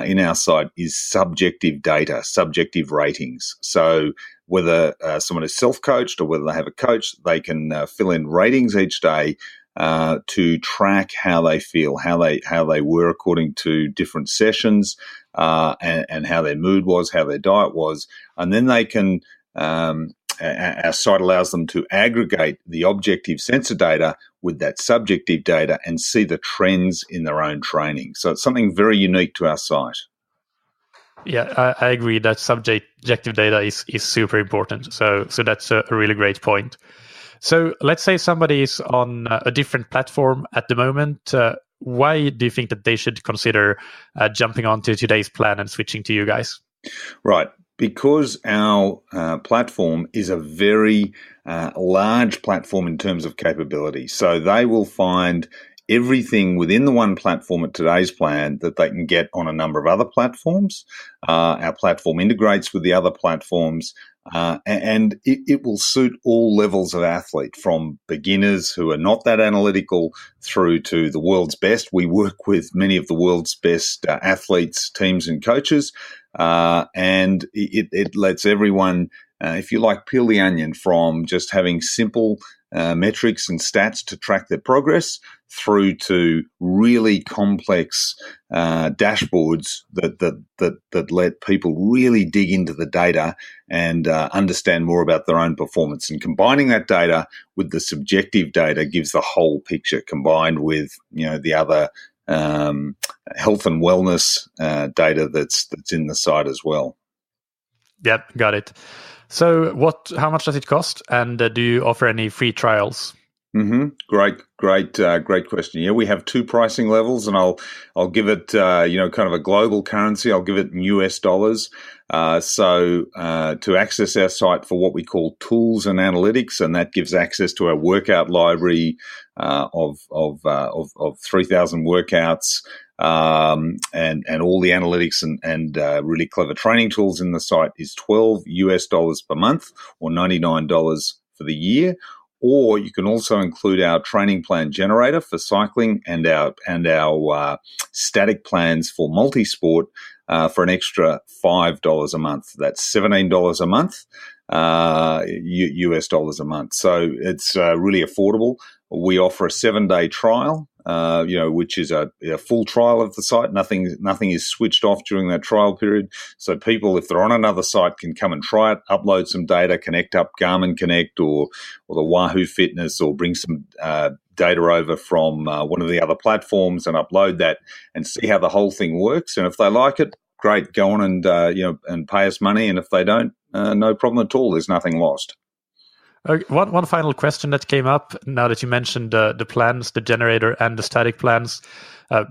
in our site is subjective data, subjective ratings. So whether someone is self-coached or whether they have a coach, they can fill in ratings each day to track how they feel, how they were according to different sessions, and how their mood was, how their diet was. And then they can our site allows them to aggregate the objective sensor data with that subjective data and see the trends in their own training. So it's something very unique to our site. Yeah, I agree that subjective data is super important. So that's a really great point. So let's say somebody is on a different platform at the moment. Why do you think that they should consider jumping onto today's plan and switching to you guys? Right. Because our platform is a very large platform in terms of capability. So they will find everything within the one platform at today's plan that they can get on a number of other platforms. Our platform integrates with the other platforms, and it will suit all levels of athlete, from beginners who are not that analytical through to the world's best. We work with many of the world's best athletes, teams and coaches, and it lets everyone if you like, peel the onion from just having simple metrics and stats to track their progress through to really complex dashboards that let people really dig into the data and understand more about their own performance. And combining that data with the subjective data gives the whole picture, combined with the other health and wellness data that's in the site as well. Yep, got it. So how much does it cost? And do you offer any free trials? Mm-hmm. Great question. Yeah, we have two pricing levels, and I'll give it, kind of a global currency. I'll give it in US dollars. So to access our site for what we call tools and analytics, and that gives access to our workout library of 3,000 workouts, and all the analytics and really clever training tools in the site is $12 per month, or $99 for the year. Or you can also include our training plan generator for cycling and our static plans for multisport for an extra $5 a month. That's $17 a month, US dollars a month. So it's really affordable. We offer a 7-day trial, which is a full trial of the site. Nothing is switched off during that trial period. So people, if they're on another site, can come and try it, upload some data, connect up Garmin Connect or the Wahoo Fitness, or bring some data over from one of the other platforms and upload that and see how the whole thing works. And if they like it, great, go on and and pay us money. And if they don't, no problem at all. There's nothing lost. One final question that came up now that you mentioned the plans, the generator and the static plans.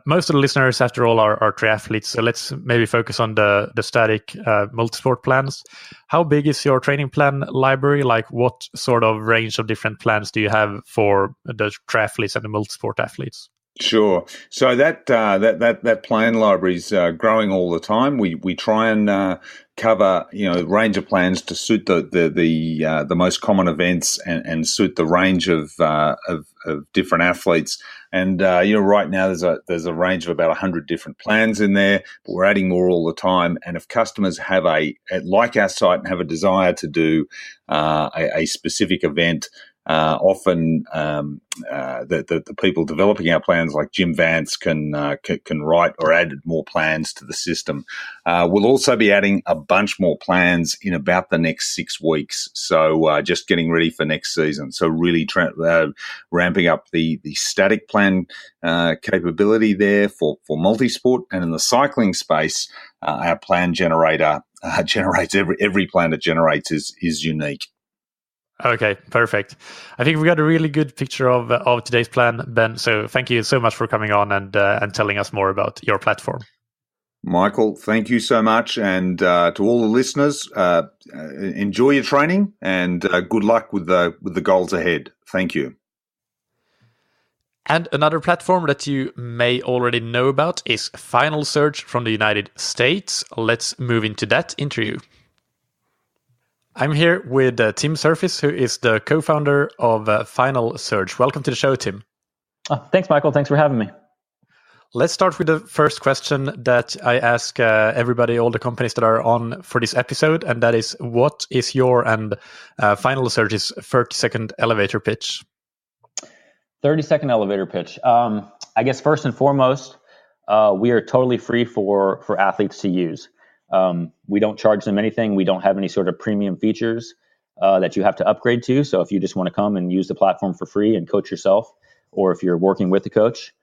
Most of the listeners, after all, are triathletes. So let's maybe focus on the static multisport plans. How big is your training plan library? Like, what sort of range of different plans do you have for the triathletes and the multisport athletes? Sure. So that plan library is growing all the time. We try and cover range of plans to suit the most common events and suit the range of different athletes. And right now there's a range of about 100 different plans in there, but we're adding more all the time. And if customers have like our site and have a desire to do a specific event, often the people developing our plans, like Jim Vance, can write or add more plans to the system. We'll also be adding a bunch more plans in about the next 6 weeks. So just getting ready for next season. So really ramping up the static plan capability there for multisport, and in the cycling space, our plan generator generates every plan it generates is unique. Okay, perfect. I think we got a really good picture of today's plan, Ben. So thank you so much for coming on and telling us more about your platform. Michael, thank you so much. And to all the listeners, enjoy your training and good luck with the goals ahead. Thank you. And another platform that you may already know about is FinalSurge from the United States. Let's move into that interview. I'm here with Tim Surface, who is the co-founder of FinalSurge. Welcome to the show, Tim. Thanks, Michael. Thanks for having me. Let's start with the first question that I ask everybody, all the companies that are on for this episode, and that is, what is your and FinalSurge's 30-second elevator pitch? 30-second elevator pitch. I guess first and foremost, we are totally free for athletes to use. We don't charge them anything. We don't have any sort of premium features that you have to upgrade to. So if you just want to come and use the platform for free and coach yourself, or if you're working with the coach,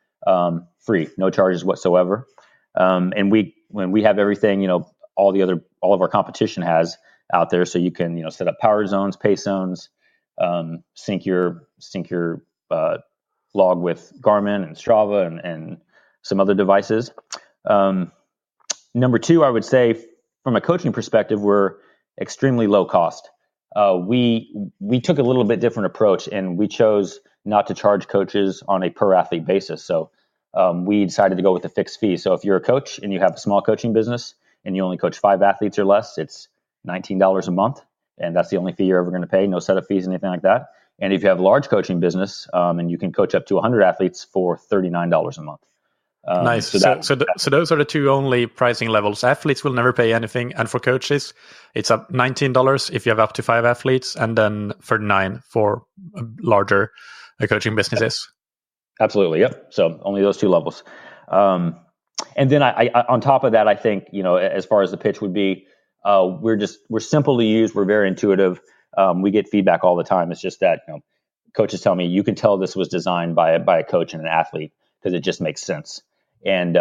free, no charges whatsoever. And when we have everything, all of our competition has out there. So you can, set up power zones, pace zones, sync your log with Garmin and Strava and some other devices. Number two, I would say from a coaching perspective, we're extremely low cost. We took a little bit different approach, and we chose not to charge coaches on a per athlete basis. So we decided to go with a fixed fee. So if you're a coach and you have a small coaching business and you only coach 5 athletes or less, it's $19 a month. And that's the only fee you're ever going to pay. No setup fees, anything like that. And if you have a large coaching business and you can coach up to 100 athletes for $39 a month. Nice. So those are the two only pricing levels. Athletes will never pay anything, and for coaches, it's up $19 if you have up to 5 athletes, and then $39 for larger coaching businesses. Absolutely. Yep. So only those two levels. And then I on top of that, I think, as far as the pitch would be, we're simple to use. We're very intuitive. We get feedback all the time. It's just that, coaches tell me, you can tell this was designed by a coach and an athlete because it just makes sense. And,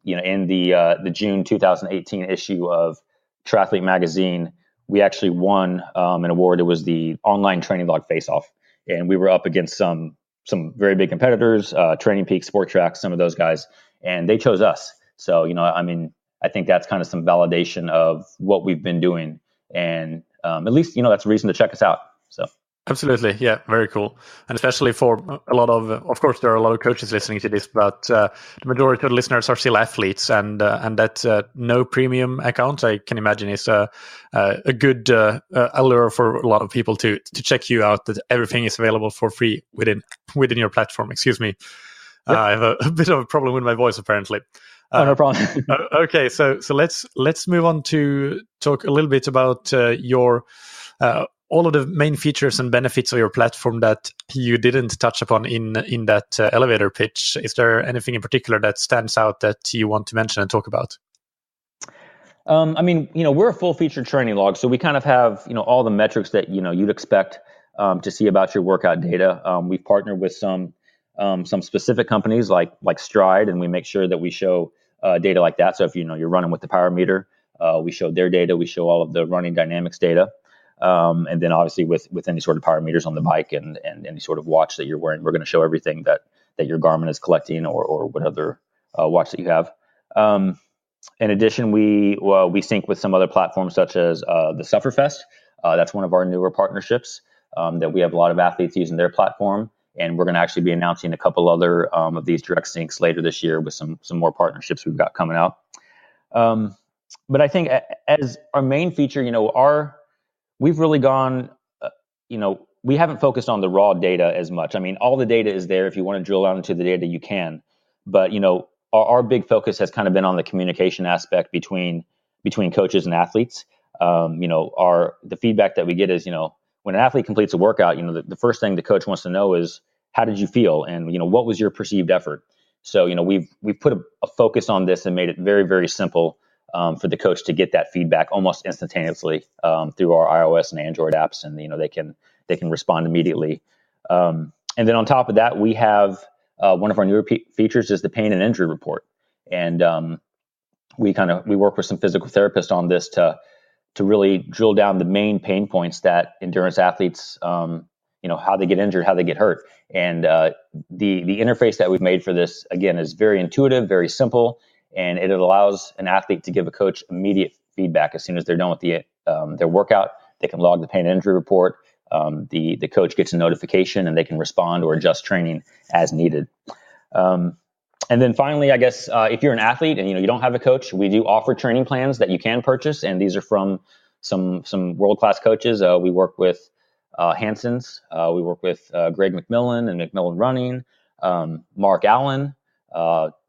in the June 2018 issue of Triathlete magazine, we actually won an award. It was the online training log face-off. And we were up against some very big competitors, TrainingPeaks, SportsTracks, some of those guys, and they chose us. So, I think that's kind of some validation of what we've been doing. And at least, that's a reason to check us out. So. Absolutely. Yeah, very cool. And especially for a lot of course, there are a lot of coaches listening to this, but the majority of the listeners are still athletes, and that no premium account, I can imagine, is a good allure for a lot of people to check you out, that everything is available for free within your platform. Excuse me. Yep. I have a bit of a problem with my voice, apparently. No problem. Okay, so let's move on to talk a little bit about your all of the main features and benefits of your platform that you didn't touch upon in that elevator pitch. Is there anything in particular that stands out that you want to mention and talk about? We're a full featured training log, so we kind of have, all the metrics that, you'd expect to see about your workout data. We've partnered with some specific companies like Stride, and we make sure that we show data like that. So if you're running with the power meter, we show their data. We show all of the running dynamics data. And then obviously with any sort of power meters on the bike and any sort of watch that you're wearing, we're going to show everything that your Garmin is collecting or what other watch that you have. In addition, we sync with some other platforms such as the Sufferfest. That's one of our newer partnerships that we have a lot of athletes using their platform. And we're going to actually be announcing a couple other of these direct syncs later this year with some more partnerships we've got coming out. But I think as our main feature, we've really gone, we haven't focused on the raw data as much. All the data is there. If you want to drill down into the data, you can. But, our big focus has kind of been on the communication aspect between coaches and athletes. The feedback that we get is, when an athlete completes a workout, the first thing the coach wants to know is, how did you feel? And, what was your perceived effort? So, we've put a focus on this and made it very, very simple for the coach to get that feedback almost instantaneously through our iOS and Android apps, and they can respond immediately. And then on top of that, we have one of our newer features is the pain and injury report, and we work with some physical therapists on this to really drill down the main pain points that endurance athletes, how they get injured, how they get hurt, and the interface that we've made for this again is very intuitive, very simple. And it allows an athlete to give a coach immediate feedback as soon as they're done with their workout. They can log the pain and injury report. The coach gets a notification, and they can respond or adjust training as needed. And then finally, I guess if you're an athlete and you don't have a coach, we do offer training plans that you can purchase, and these are from some world-class coaches. We work with Hanson's. We work with Greg McMillan and McMillan Running, Mark Allen.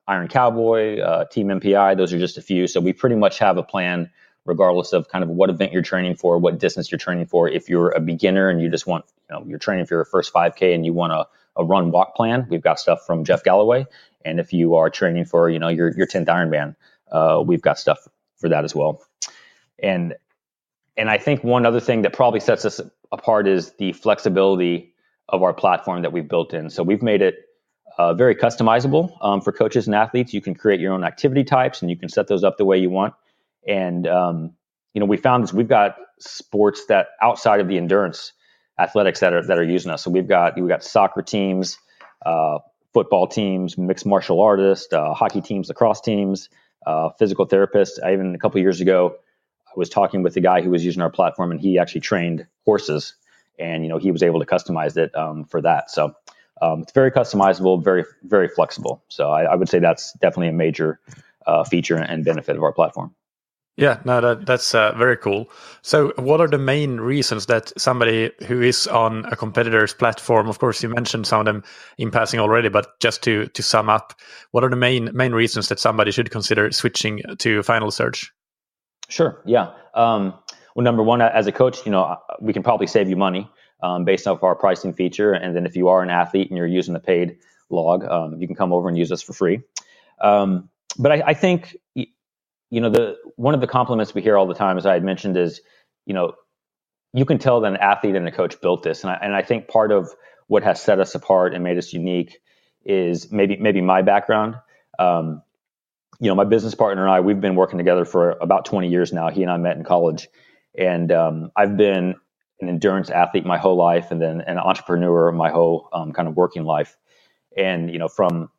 Iron Cowboy, Team MPI, those are just a few. So we pretty much have a plan regardless of kind of what event you're training for, what distance you're training for. If you're a beginner and you just want, you're training for your first 5K and you want a run walk plan, we've got stuff from Jeff Galloway. And if you are training for, your 10th Ironman, we've got stuff for that as well. And I think one other thing that probably sets us apart is the flexibility of our platform that we've built in. So we've made it very customizable for coaches and athletes. You can create your own activity types, and you can set those up the way you want. And we found this. We've got sports that outside of the endurance athletics that are using us. So we've got soccer teams, football teams, mixed martial artists, hockey teams, lacrosse teams, physical therapists. Even a couple of years ago, I was talking with a guy who was using our platform, and he actually trained horses, and he was able to customize it for that. So. It's very customizable, very, very flexible. So I would say that's definitely a major feature and benefit of our platform. Yeah, no, that's very cool. So what are the main reasons that somebody who is on a competitor's platform, of course you mentioned some of them in passing already, but just to sum up, what are the main reasons that somebody should consider switching to FinalSurge? Sure. Yeah. Well, number one, as a coach, we can probably save you money based off our pricing feature. And then if you are an athlete and you're using the paid log, you can come over and use us for free. But I think, one of the compliments we hear all the time, as I had mentioned, is, you can tell that an athlete and a coach built this. And I think part of what has set us apart and made us unique is maybe my background. My business partner and I, we've been working together for about 20 years now. He and I met in college, and I've been an endurance athlete my whole life, and then an entrepreneur my whole kind of working life. And, from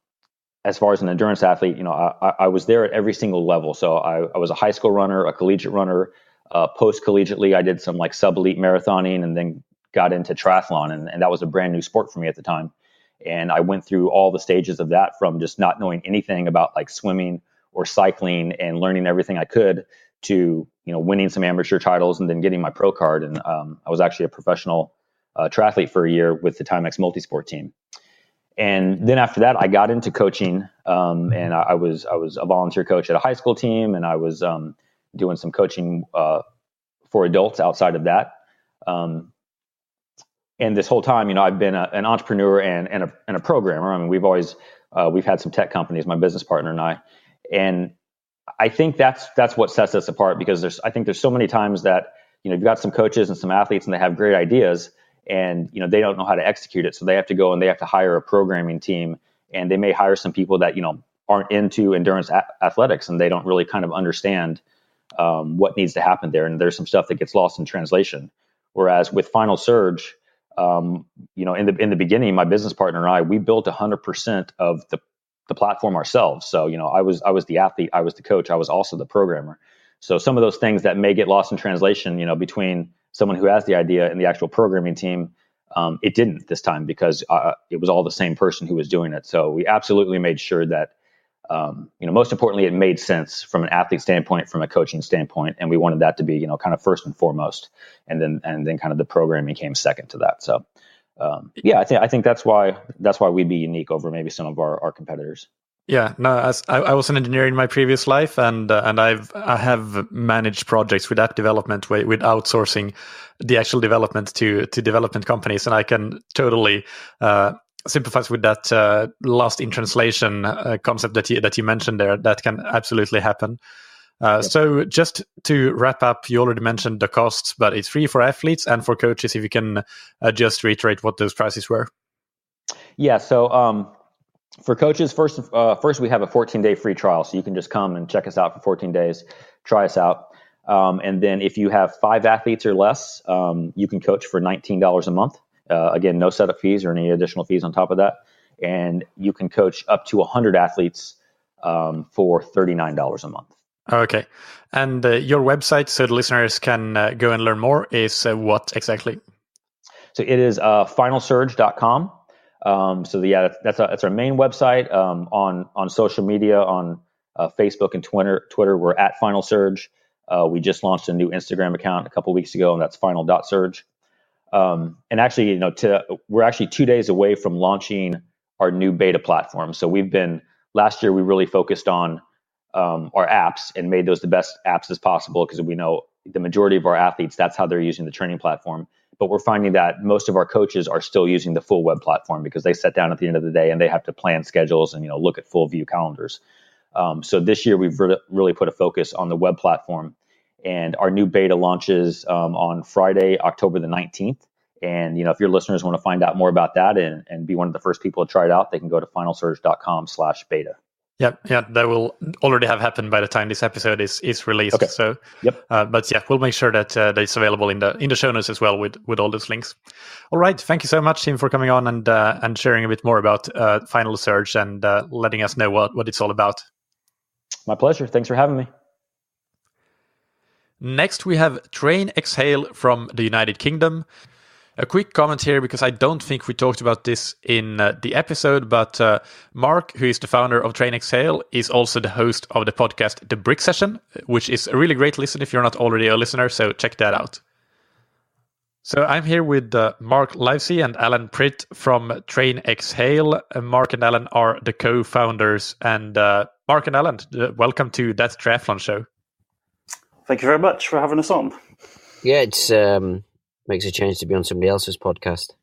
as far as an endurance athlete, I was there at every single level. So I was a high school runner, a collegiate runner, post-collegiately, I did some like sub-elite marathoning, and then got into triathlon. And that was a brand new sport for me at the time. And I went through all the stages of that, from just not knowing anything about like swimming or cycling and learning everything I could, to, winning some amateur titles and then getting my pro card. And I was actually a professional triathlete for a year with the Timex multisport team. And then after that, I got into coaching, and I was a volunteer coach at a high school team, and I was doing some coaching for adults outside of that. And this whole time, I've been an entrepreneur and a programmer. I mean, we've had some tech companies, my business partner and I, and I think that's what sets us apart, because I think there's so many times that, you've got some coaches and some athletes and they have great ideas, and, they don't know how to execute it. So they have to go and they have to hire a programming team, and they may hire some people that, aren't into endurance athletics, and they don't really kind of understand what needs to happen there. And there's some stuff that gets lost in translation. Whereas with FinalSurge, in the beginning, my business partner and I, we built 100% of the platform ourselves. So, I was the athlete, I was the coach, I was also the programmer. So some of those things that may get lost in translation, between someone who has the idea and the actual programming team, it didn't this time, because it was all the same person who was doing it. So we absolutely made sure that, most importantly, it made sense from an athlete standpoint, from a coaching standpoint, and we wanted that to be, kind of first and foremost, and then kind of the programming came second to that. So, I think that's why we'd be unique over maybe some of our competitors. Yeah, no, as I was an engineer in my previous life, and I have managed projects with app development with outsourcing the actual development to development companies, and I can totally sympathize with that lost in translation concept that you mentioned there. That can absolutely happen. Yep. So just to wrap up, you already mentioned the costs, but it's free for athletes and for coaches. If you can just reiterate what those prices were. Yeah, so for coaches, first we have a 14-day free trial, so you can just come and check us out for 14 days, try us out. And then if you have 5 athletes or less, you can coach for $19 a month. Again, no setup fees or any additional fees on top of that. And you can coach up to 100 athletes for $39 a month. Okay. And your website, so the listeners can go and learn more, is what exactly? So it is FinalSurge.com. That's our main website. On social media, on Facebook and Twitter, we're at FinalSurge. We just launched a new Instagram account a couple weeks ago, and that's final.surge. And actually, we're actually 2 days away from launching our new beta platform. So last year we really focused on our apps and made those the best apps as possible, because we know the majority of our athletes, that's how they're using the training platform. But we're finding that most of our coaches are still using the full web platform, because they sit down at the end of the day and they have to plan schedules and, look at full view calendars. So this year we've really put a focus on the web platform, and our new beta launches on Friday, October the 19th. And, if your listeners want to find out more about that and be one of the first people to try it out, they can go to finalsurge.com/beta. Yeah, that will already have happened by the time this episode is released. Okay. So, yep. But yeah, we'll make sure that it's available in the show notes as well with all those links. All right, thank you so much, Tim, for coming on and sharing a bit more about FinalSurge and letting us know what it's all about. My pleasure. Thanks for having me. Next, we have Xhale from the United Kingdom. A quick comment here, because I don't think we talked about this in the episode, but Mark, who is the founder of Xhale, is also the host of the podcast The Brick Session, which is a really great listen if you're not already a listener, so check that out. So I'm here with Mark Livesey and Alan Pritt from Xhale. Mark and Alan are the co-founders, and Mark and Alan, welcome to That Triathlon Show. Thank you very much for having us on. Yeah, it's makes a change to be on somebody else's podcast.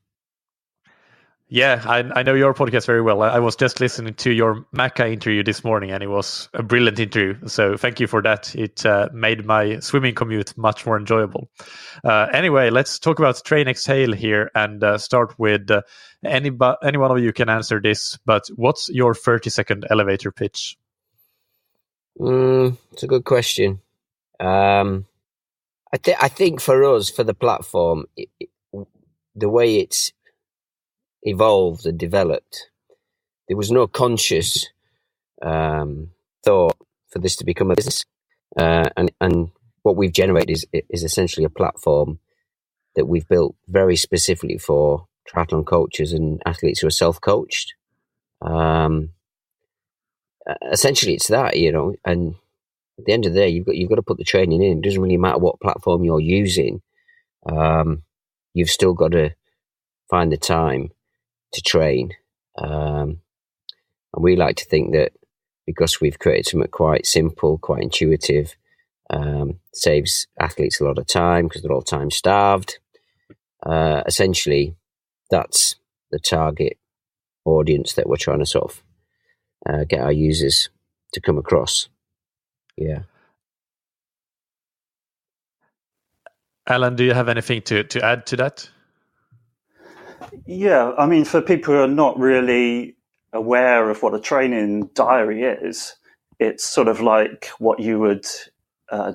Yeah, I know your podcast very well. I was just listening to your Maca interview this morning, and it was a brilliant interview. So thank you for that. It made my swimming commute much more enjoyable. Anyway, let's talk about Xhale here, and start with any one of you can answer this. But what's your 30-second elevator pitch? It's a good question. I think for us, for the platform, the way it's evolved and developed, there was no conscious thought for this to become a business. And what we've generated is essentially a platform that we've built very specifically for triathlon coaches and athletes who are self-coached. Essentially, it's that, and at the end of the day, you've got to put the training in. It doesn't really matter what platform you're using. You've still got to find the time to train. And we like to think that because we've created something quite simple, quite intuitive, saves athletes a lot of time because they're all time starved. Essentially, that's the target audience that we're trying to sort of get our users to come across. Yeah. Alan, do you have anything to add to that? Yeah, I mean, for people who are not really aware of what a training diary is, it's sort of like what you would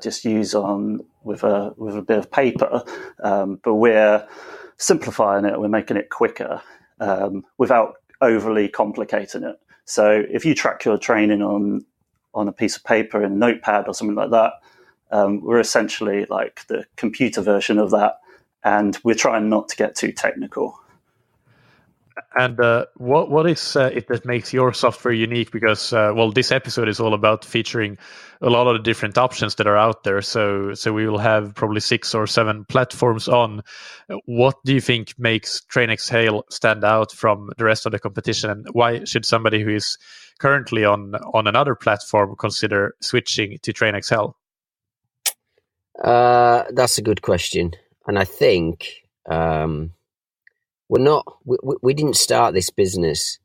just use on with a bit of paper, but we're simplifying it. We're making it quicker without overly complicating it. So if you track your training on a piece of paper in a notepad or something like that, we're essentially like the computer version of that, and we're trying not to get too technical. And what is it that makes your software unique? Because this episode is all about featuring a lot of the different options that are out there. So we will have probably 6 or 7 platforms on. What do you think makes Xhale stand out from the rest of the competition? And why should somebody who is currently on another platform consider switching to Xhale? That's a good question, and I think we didn't start this business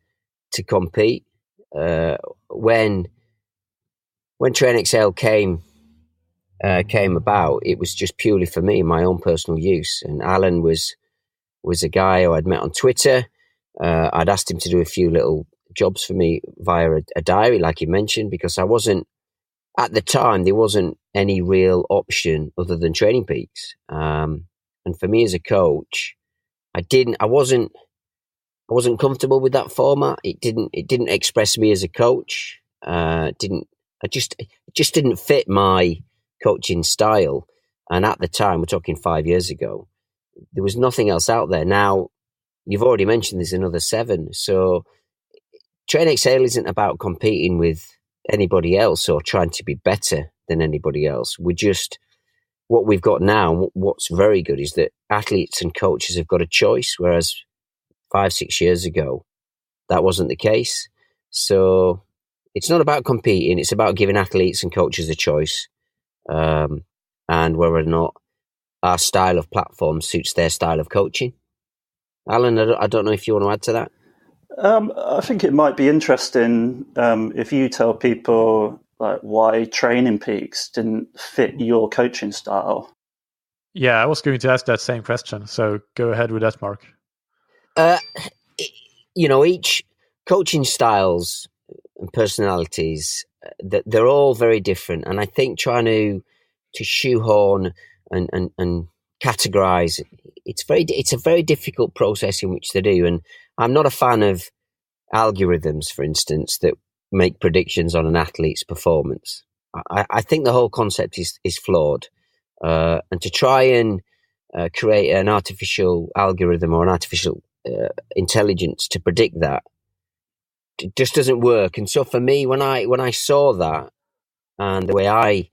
to compete. When Xhale came about, it was just purely for me, my own personal use. And Alan was a guy who I'd met on Twitter. I'd asked him to do a few little jobs for me via a diary, like you mentioned, because I wasn't, at the time, there wasn't any real option other than TrainingPeaks. And for me as a coach, I wasn't comfortable with that format. It didn't express me as a coach. It just didn't fit my coaching style. And at the time, we're talking 5 years ago, there was nothing else out there. Now, you've already mentioned there's another 7. So Xhale isn't about competing with anybody else or trying to be better than anybody else. What we've got now, what's very good is that athletes and coaches have got a choice, whereas 5-6 years ago, that wasn't the case. So it's not about competing. It's about giving athletes and coaches a choice, and whether or not our style of platform suits their style of coaching. Alan, I don't know if you want to add to that. I think it might be interesting if you tell people like why TrainingPeaks didn't fit your coaching style. Yeah, I was going to ask that same question. So go ahead with that, Mark. Each coaching styles and personalities, they're all very different. And I think trying to shoehorn and categorize, it's a very difficult process in which to do. And I'm not a fan of algorithms, for instance, that make predictions on an athlete's performance. I think the whole concept is flawed. And to try and create an artificial algorithm or an artificial intelligence to predict that. It just doesn't work. And so for me, when I saw that and the way I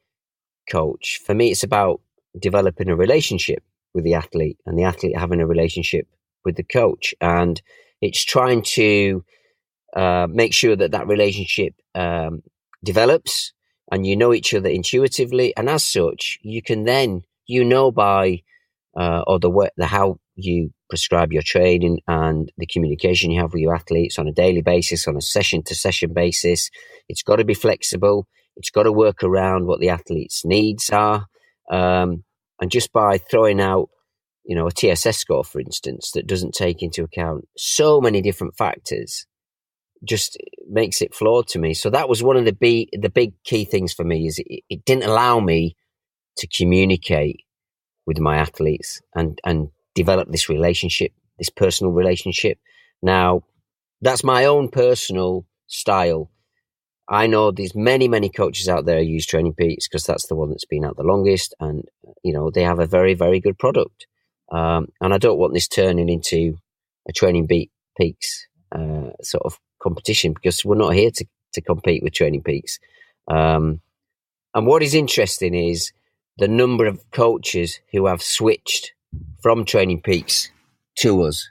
coach, for me, it's about developing a relationship with the athlete and the athlete having a relationship with the coach. And it's trying to make sure that relationship develops and you know each other intuitively. And as such, you can then, by or the how you prescribe your training and the communication you have with your athletes on a daily basis, on a session to session basis. It's got to be flexible. It's got to work around what the athlete's needs are. And just by throwing out, a TSS score, for instance, that doesn't take into account so many different factors, just makes it flawed to me. So that was one of the big key things for me, is it didn't allow me to communicate with my athletes and develop this relationship, this personal relationship. Now, that's my own personal style. I know there's many, many coaches out there who use TrainingPeaks because that's the one that's been out the longest, and they have a very, very good product. And I don't want this turning into a TrainingPeaks sort of competition, because we're not here to compete with TrainingPeaks. And what is interesting is the number of coaches who have switched from TrainingPeaks to us,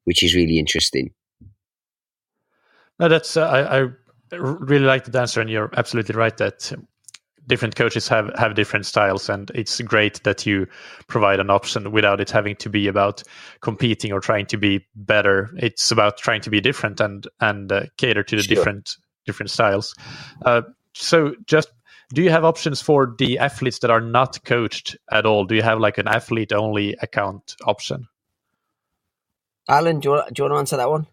which is really interesting. No, that's I really like the answer, and you're absolutely right that different coaches have different styles, and it's great that you provide an option without it having to be about competing or trying to be better. It's about trying to be different and cater to the different styles. So just, do you have options for the athletes that are not coached at all? Do you have like an athlete-only account option? Alan, do you want to answer that one?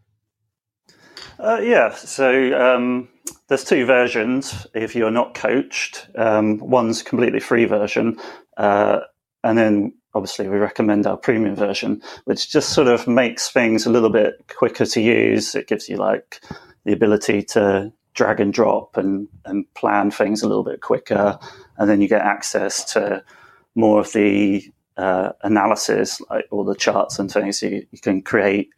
Yeah, so there's two versions if you're not coached. One's completely free version, and then obviously we recommend our premium version, which just sort of makes things a little bit quicker to use. It gives you like the ability to drag and drop and plan things a little bit quicker, and then you get access to more of the analysis, like all the charts and things. You can create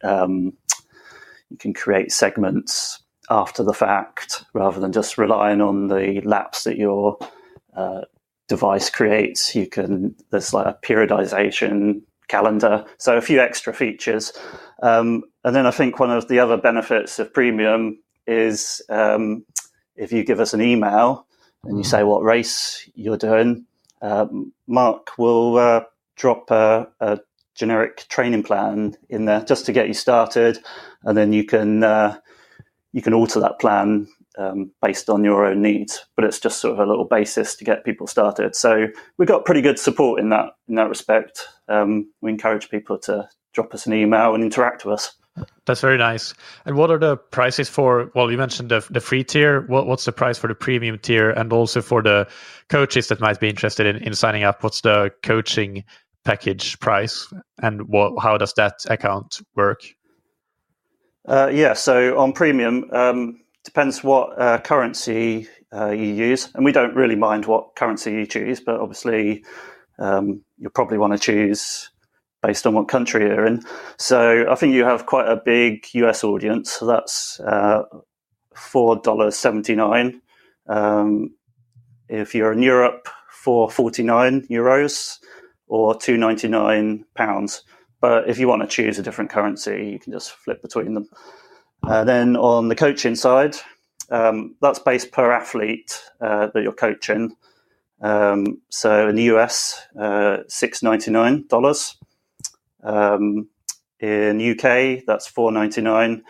segments after the fact rather than just relying on the laps that your device creates. There's like a periodization calendar, so a few extra features. And then I think one of the other benefits of premium is if you give us an email and you say what race you're doing, Mark will drop a generic training plan in there just to get you started, and then you can alter that plan based on your own needs. But it's just sort of a little basis to get people started. So we've got pretty good support in that respect. We encourage people to drop us an email and interact with us. That's very nice. And what are the prices for, well, you mentioned the free tier. What's the price for the premium tier? And also for the coaches that might be interested in signing up, what's the coaching package price? And how does that account work? So on premium, depends what currency you use. And we don't really mind what currency you choose, but obviously you'll probably want to choose based on what country you're in. So I think you have quite a big US audience. So that's $4.79. If you're in Europe, €4.49 or £2.99. But if you want to choose a different currency, you can just flip between them. Then on the coaching side, that's based per athlete that you're coaching. So in the US, $6.99. In UK, that's $4.99.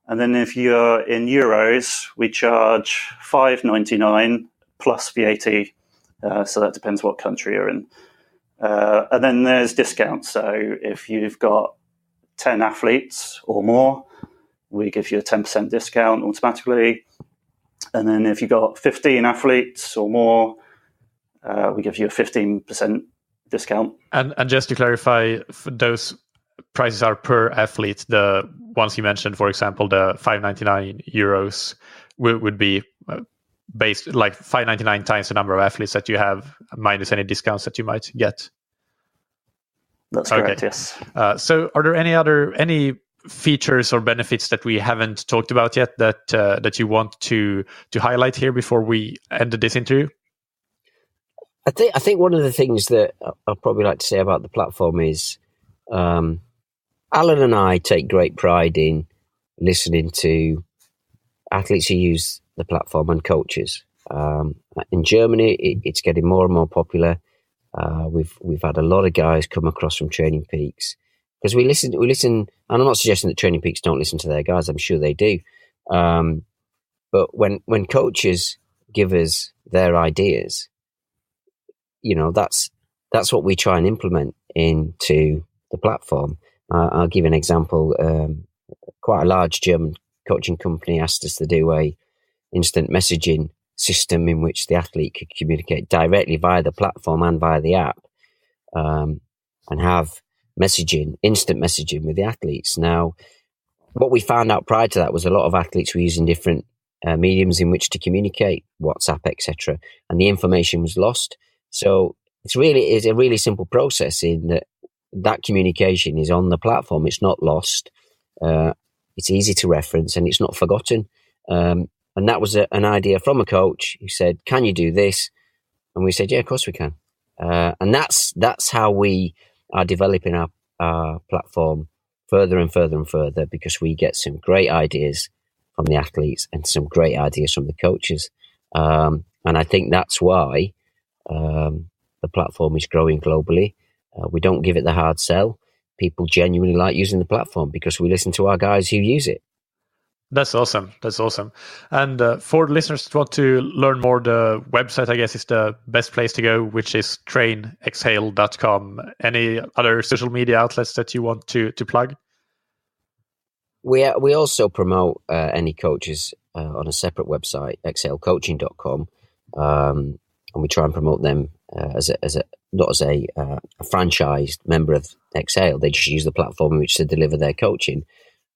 And then if you're in euros, we charge $5.99 plus VAT. So that depends what country you're in. And then there's discounts. So if you've got 10 athletes or more, we give you a 10% discount automatically. And then if you've got 15 athletes or more, we give you a 15% discount. And just to clarify, those prices are per athlete. The ones you mentioned, for example, the €5.99 would be based like $5.99 times the number of athletes that you have, minus any discounts that you might get. That's correct. Yes. So, are there any features or benefits that we haven't talked about yet that you want to highlight here before we end this interview? I think one of the things that I'd probably like to say about the platform is Alan and I take great pride in listening to athletes who use the platform and coaches. In Germany, it's getting more and more popular. We've had a lot of guys come across from TrainingPeaks because we listen. And I'm not suggesting that TrainingPeaks don't listen to their guys. I'm sure they do. But when coaches give us their ideas, that's what we try and implement into the platform. I'll give an example. Quite a large German coaching company asked us to do a instant messaging system in which the athlete could communicate directly via the platform and via the app, and have instant messaging with the athletes. Now, what we found out prior to that was a lot of athletes were using different mediums in which to communicate, WhatsApp, etc., and the information was lost. So it's a really simple process in that communication is on the platform. It's not lost. It's easy to reference and it's not forgotten. And that was an idea from a coach who said, "Can you do this?" And we said, "Yeah, of course we can." And that's how we are developing our platform further and further and further, because we get some great ideas from the athletes and some great ideas from the coaches. And I think that's why the platform is growing globally. We don't give it the hard sell. People genuinely like using the platform because we listen to our guys who use it. That's awesome. And for the listeners that want to learn more, the website, I guess, is the best place to go, which is trainxhale.com. Any other social media outlets that you want to plug? We also promote any coaches on a separate website, xhalecoaching.com, and we try and promote them as not as a franchised member of Xhale. They just use the platform in which to deliver their coaching.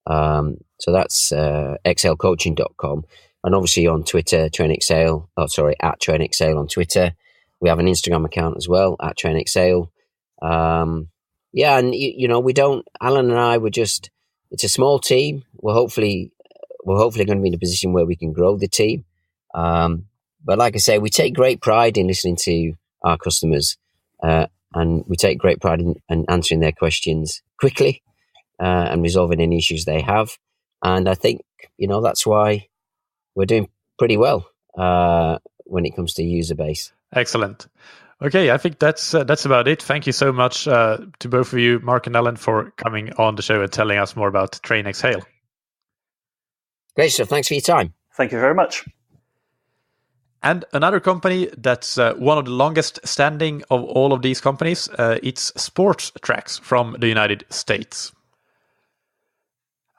So that's xhalecoaching.com, and obviously on Twitter, at TrainXhale on Twitter. We have an Instagram account as well, at TrainXhale. And we don't. Alan and I it's a small team. We're hopefully going to be in a position where we can grow the team. But like I say, we take great pride in listening to our customers, and we take great pride in answering their questions quickly and resolving any issues they have. And I think, that's why we're doing pretty well when it comes to user base. Excellent. Okay, I think that's about it. Thank you so much to both of you, Mark and Alan, for coming on the show and telling us more about TrainXhale. Great stuff. Thanks for your time. Thank you very much. And another company that's one of the longest standing of all of these companies, it's SportsTracks from the United States.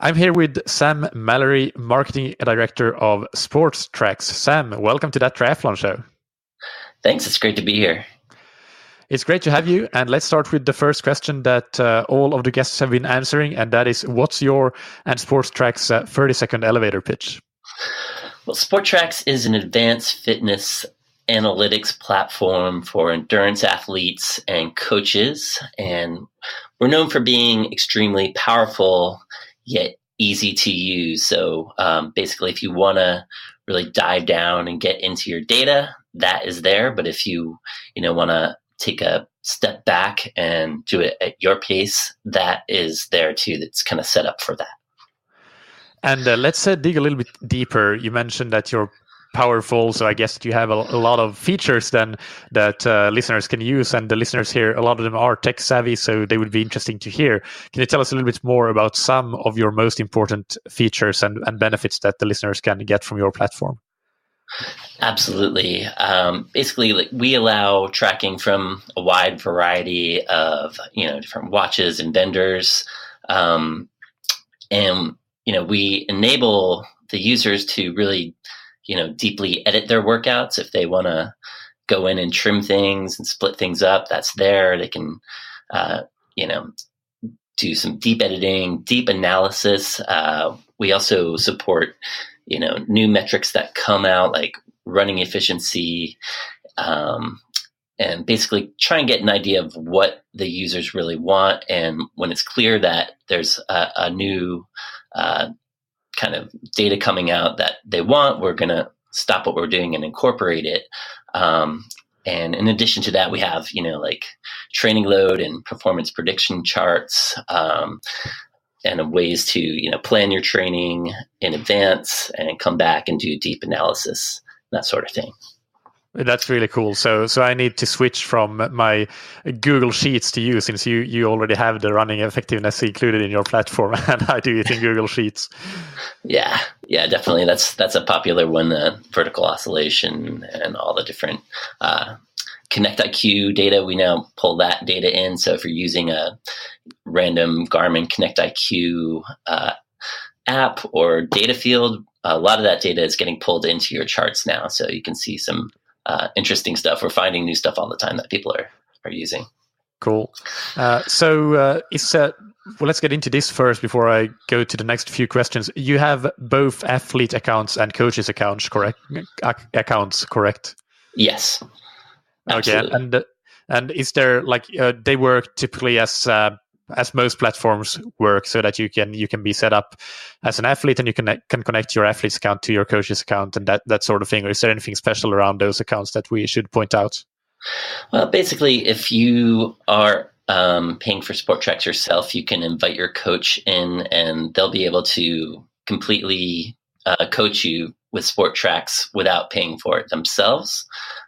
I'm here with Sam Mallory, Marketing Director of SportsTracks. Sam, welcome to that Triathlon show. Thanks. It's great to be here. It's great to have you. And let's start with the first question that all of the guests have been answering, and that is, what's your and SportsTracks 30-second elevator pitch? Well, SportsTracks is an advanced fitness analytics platform for endurance athletes and coaches. And we're known for being extremely powerful, yet easy to use. So basically, if you want to really dive down and get into your data, that is there. But if you want to take a step back and do it at your pace, that is there too. That's kind of set up for that. And let's dig a little bit deeper. You mentioned that you're powerful, so I guess you have a lot of features then that listeners can use, and the listeners here, a lot of them are tech savvy, so they would be interesting to hear. Can you tell us a little bit more about some of your most important features and benefits that the listeners can get from your platform? Absolutely. Basically, we allow tracking from a wide variety of different watches and vendors, and we enable the users to really deeply edit their workouts. If they want to go in and trim things and split things up, that's there. They can do some deep editing, deep analysis. We also support new metrics that come out, like running efficiency, and basically try and get an idea of what the users really want. And when it's clear that there's a new kind of data coming out that they want, we're going to stop what we're doing and incorporate it. And in addition to that, we have, like training load and performance prediction charts, and ways to, plan your training in advance and come back and do deep analysis, that sort of thing. That's really cool. So I need to switch from my Google Sheets to you, since you already have the running effectiveness included in your platform, and I do it in Google Sheets. Yeah, definitely. That's a popular one. The vertical oscillation and all the different Connect IQ data. We now pull that data in. So if you're using a random Garmin Connect IQ app or data field, a lot of that data is getting pulled into your charts now. So you can see some interesting stuff. We're finding new stuff all the time that people are using. Cool. So let's get into this first before I go to the next few questions. You have both athlete accounts and coaches accounts, correct? Yes. Okay. Absolutely. And is there they work typically as most platforms work, so that you can be set up as an athlete and you can connect your athlete's account to your coach's account and that sort of thing? Or is there anything special around those accounts that we should point out? Well, basically, if you are paying for SportsTracks yourself, you can invite your coach in and they'll be able to completely coach you with SportsTracks without paying for it themselves.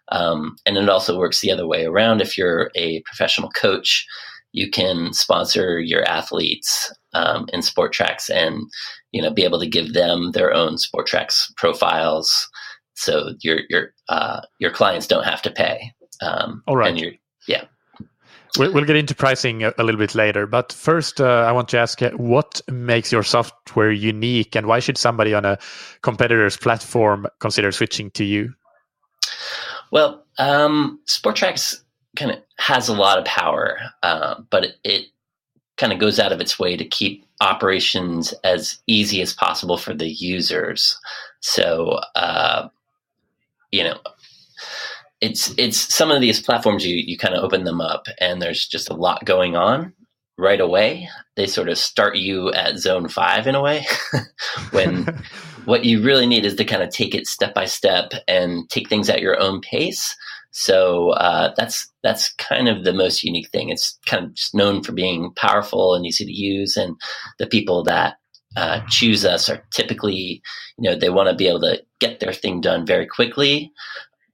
And it also works the other way around. If you're a professional coach, you can sponsor your athletes in SportsTracks and be able to give them their own SportsTracks profiles, so your clients don't have to pay. All right. We'll get into pricing a little bit later, but first I want to ask what makes your software unique, and why should somebody on a competitor's platform consider switching to you? Well, SportsTracks kind of has a lot of power, but it kind of goes out of its way to keep operations as easy as possible for the users. So, it's some of these platforms, you kind of open them up and there's just a lot going on right away. They sort of start you at zone 5 in a way, when what you really need is to kind of take it step by step and take things at your own pace. So that's kind of the most unique thing. It's kind of just known for being powerful and easy to use. And the people that choose us are typically, they want to be able to get their thing done very quickly.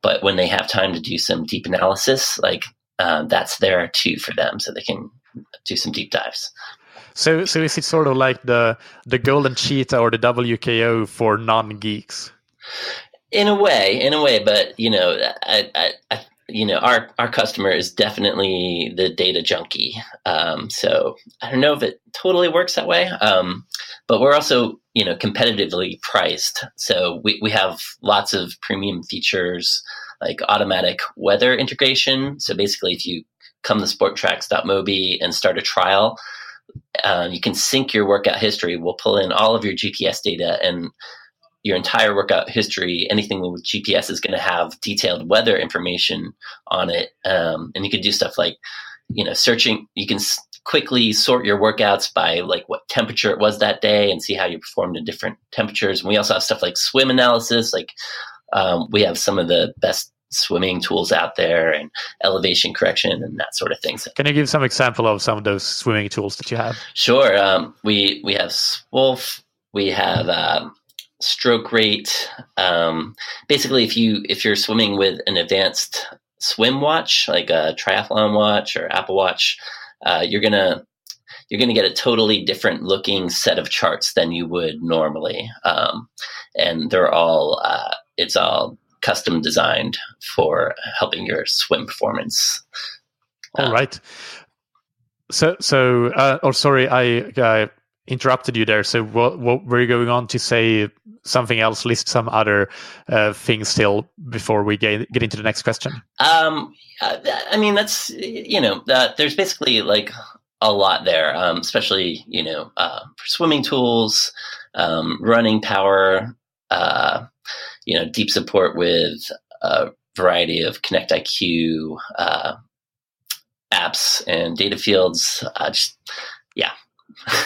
But when they have time to do some deep analysis, that's there too for them, so they can do some deep dives. So is it sort of like the golden cheetah or the WKO for non-geeks? In a way, but our customer is definitely the data junkie. So I don't know if it totally works that way. But we're also, competitively priced. So we have lots of premium features like automatic weather integration. So basically, if you come to sporttracks.mobi and start a trial, you can sync your workout history. We'll pull in all of your GPS data, and your entire workout history, anything with GPS is going to have detailed weather information on it. And you can do stuff like, searching. You can quickly sort your workouts by what temperature it was that day and see how you performed in different temperatures. And we also have stuff like swim analysis. We have some of the best swimming tools out there, and elevation correction and that sort of thing. So, can you give some example of some of those swimming tools that you have? Sure. We have Swolf. We have stroke rate. Basically, if you're swimming with an advanced swim watch, like a Triathlon watch or Apple Watch, you're gonna get a totally different looking set of charts than you would normally, and they're all it's all custom designed for helping your swim performance. All right. So, sorry, I interrupted you there. So, what were you going on to say? Something else? List some other things still before we get into the next question. I mean, that's there's basically a lot there, especially for swimming tools, running power, deep support with variety of Connect IQ apps and data fields.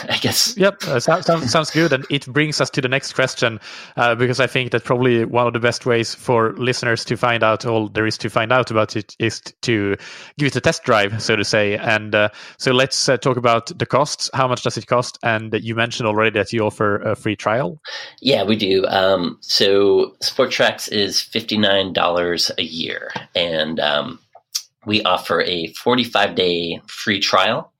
I guess. Yep, sounds good. And it brings us to the next question, because I think that probably one of the best ways for listeners to find out all there is to find out about it is to give it a test drive, so to say. And so let's talk about the costs. How much does it cost? And you mentioned already that you offer a free trial. Yeah, we do. So SportsTracks is $59 a year. And we offer a 45-day free trial.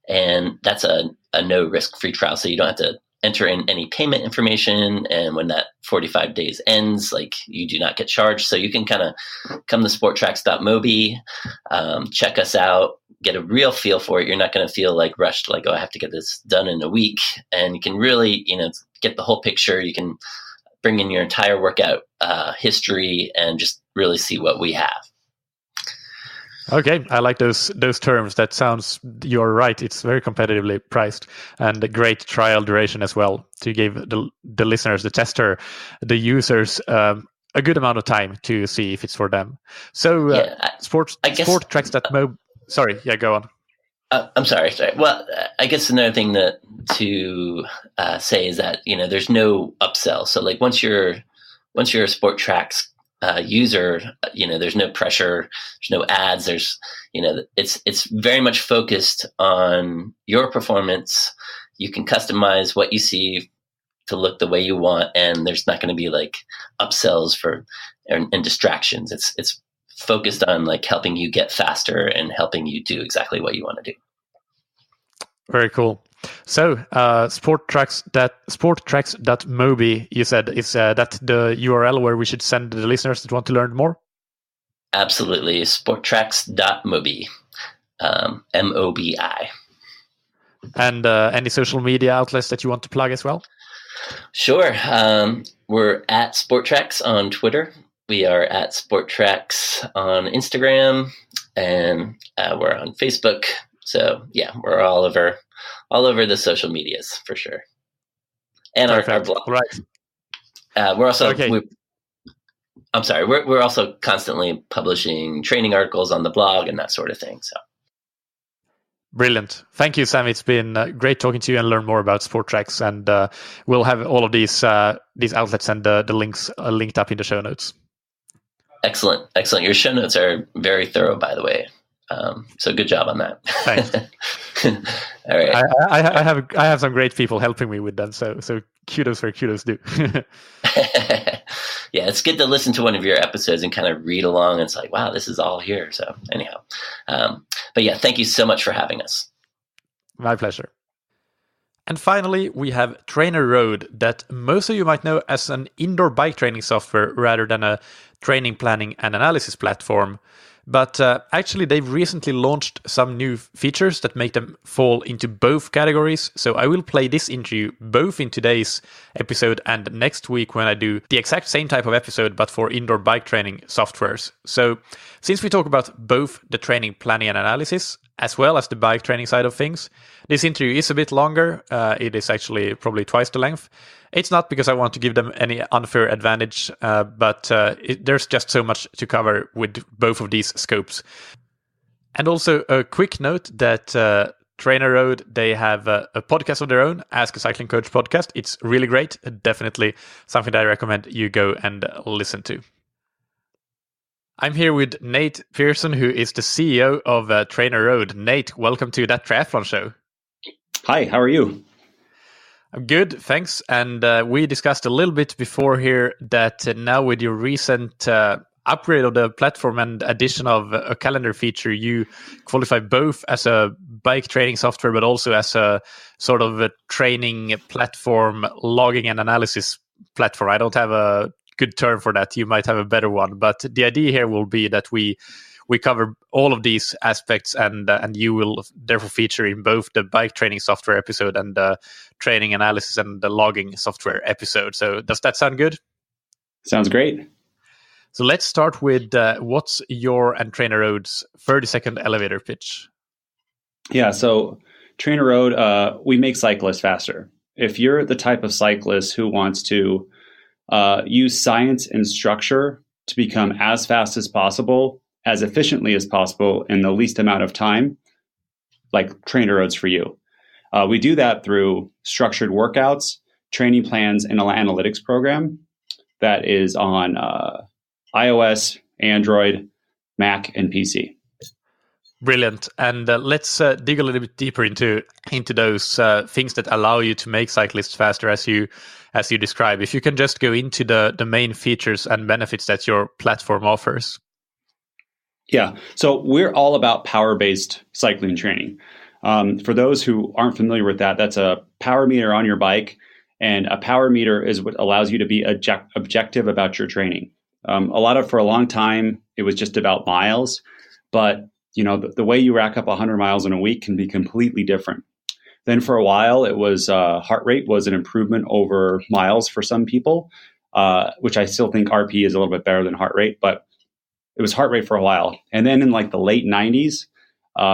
And that's a no-risk free trial, so you don't have to enter in any payment information. And when that 45 days ends, you do not get charged. So you can kind of come to sporttracks.mobi, check us out, get a real feel for it. You're not going to feel rushed, I have to get this done in a week. And you can really, get the whole picture. You can bring in your entire workout history and just really see what we have. Okay, I like those terms. That sounds, you're right. It's very competitively priced and a great trial duration as well to give the listeners, the tester, the users a good amount of time to see if it's for them. So SportsTracks.mobi. Sorry, yeah, go on. I'm sorry. Well, I guess another thing to say is that there's no upsell. So once you're a SportsTracks user, there's no pressure, there's no ads, it's very much focused on your performance. You can customize what you see to look the way you want, and there's not going to be upsells and distractions. It's focused on helping you get faster and helping you do exactly what you want to do. Very cool. So, sporttracks.mobi, you said, is that the URL where we should send the listeners that want to learn more? Absolutely. sporttracks.mobi, MOBI. And any social media outlets that you want to plug as well? Sure. We're at SportTracks on Twitter. We are at SportTracks on Instagram, and we're on Facebook. So, yeah, we're all over the social medias for sure, and our blog. Right. We're also. Okay. We're also constantly publishing training articles on the blog and that sort of thing. So. Brilliant. Thank you, Sam. It's been great talking to you and learn more about SportsTracks. And we'll have all of these outlets and the links linked up in the show notes. Excellent. Your show notes are very thorough, by the way. So good job on that. Thanks. All right. I have some great people helping me with them. So kudos for kudos due. Yeah, it's good to listen to one of your episodes and kind of read along. It's wow, this is all here. So anyhow, but yeah, thank you so much for having us. My pleasure. And finally, we have TrainerRoad, that most of you might know as an indoor bike training software rather than a training planning and analysis platform. But actually, they've recently launched some new features that make them fall into both categories. So I will play this interview both in today's episode and next week when I do the exact same type of episode, but for indoor bike training softwares. So since we talk about both the training planning and analysis, as well as the bike training side of things, this interview is a bit longer. It is actually probably twice the length. It's not because I want to give them any unfair advantage, but there's just so much to cover with both of these scopes. And also a quick note that TrainerRoad, they have a podcast of their own, Ask a Cycling Coach podcast. It's really great. Definitely something that I recommend you go and listen to. I'm here with Nate Pearson, who is the CEO of TrainerRoad. Nate, welcome to That Triathlon Show. Hi, how are you? I'm good, thanks. And we discussed a little bit before here that now with your recent upgrade of the platform and addition of a calendar feature, you qualify both as a bike training software, but also as a sort of a training platform, logging and analysis platform. I don't have a good term for that. You might have a better one. But the idea here will be that we cover all of these aspects, and you will therefore feature in both the bike training software episode and the training analysis and the logging software episode. So does that sound good? Sounds great. So let's start with what's your and TrainerRoad's 30-second elevator pitch? Yeah, so TrainerRoad, we make cyclists faster. If you're the type of cyclist who wants to use science and structure to become as fast as possible, as efficiently as possible in the least amount of time, like TrainerRoad's for you. We do that through structured workouts, training plans, and an analytics program that is on iOS, Android, Mac, and PC. Brilliant. And let's dig a little bit deeper into those things that allow you to make cyclists faster, as you describe. If you can just go into the main features and benefits that your platform offers. Yeah. So we're all about power-based cycling training. For those who aren't familiar with that, that's a power meter on your bike. And a power meter is what allows you to be objective about your training. For a long time, it was just about miles. But the way you rack up 100 miles in a week can be completely different. Then for a while, it was heart rate was an improvement over miles for some people, which I still think RP is a little bit better than heart rate, but it was heart rate for a while. And then in like the late 90s,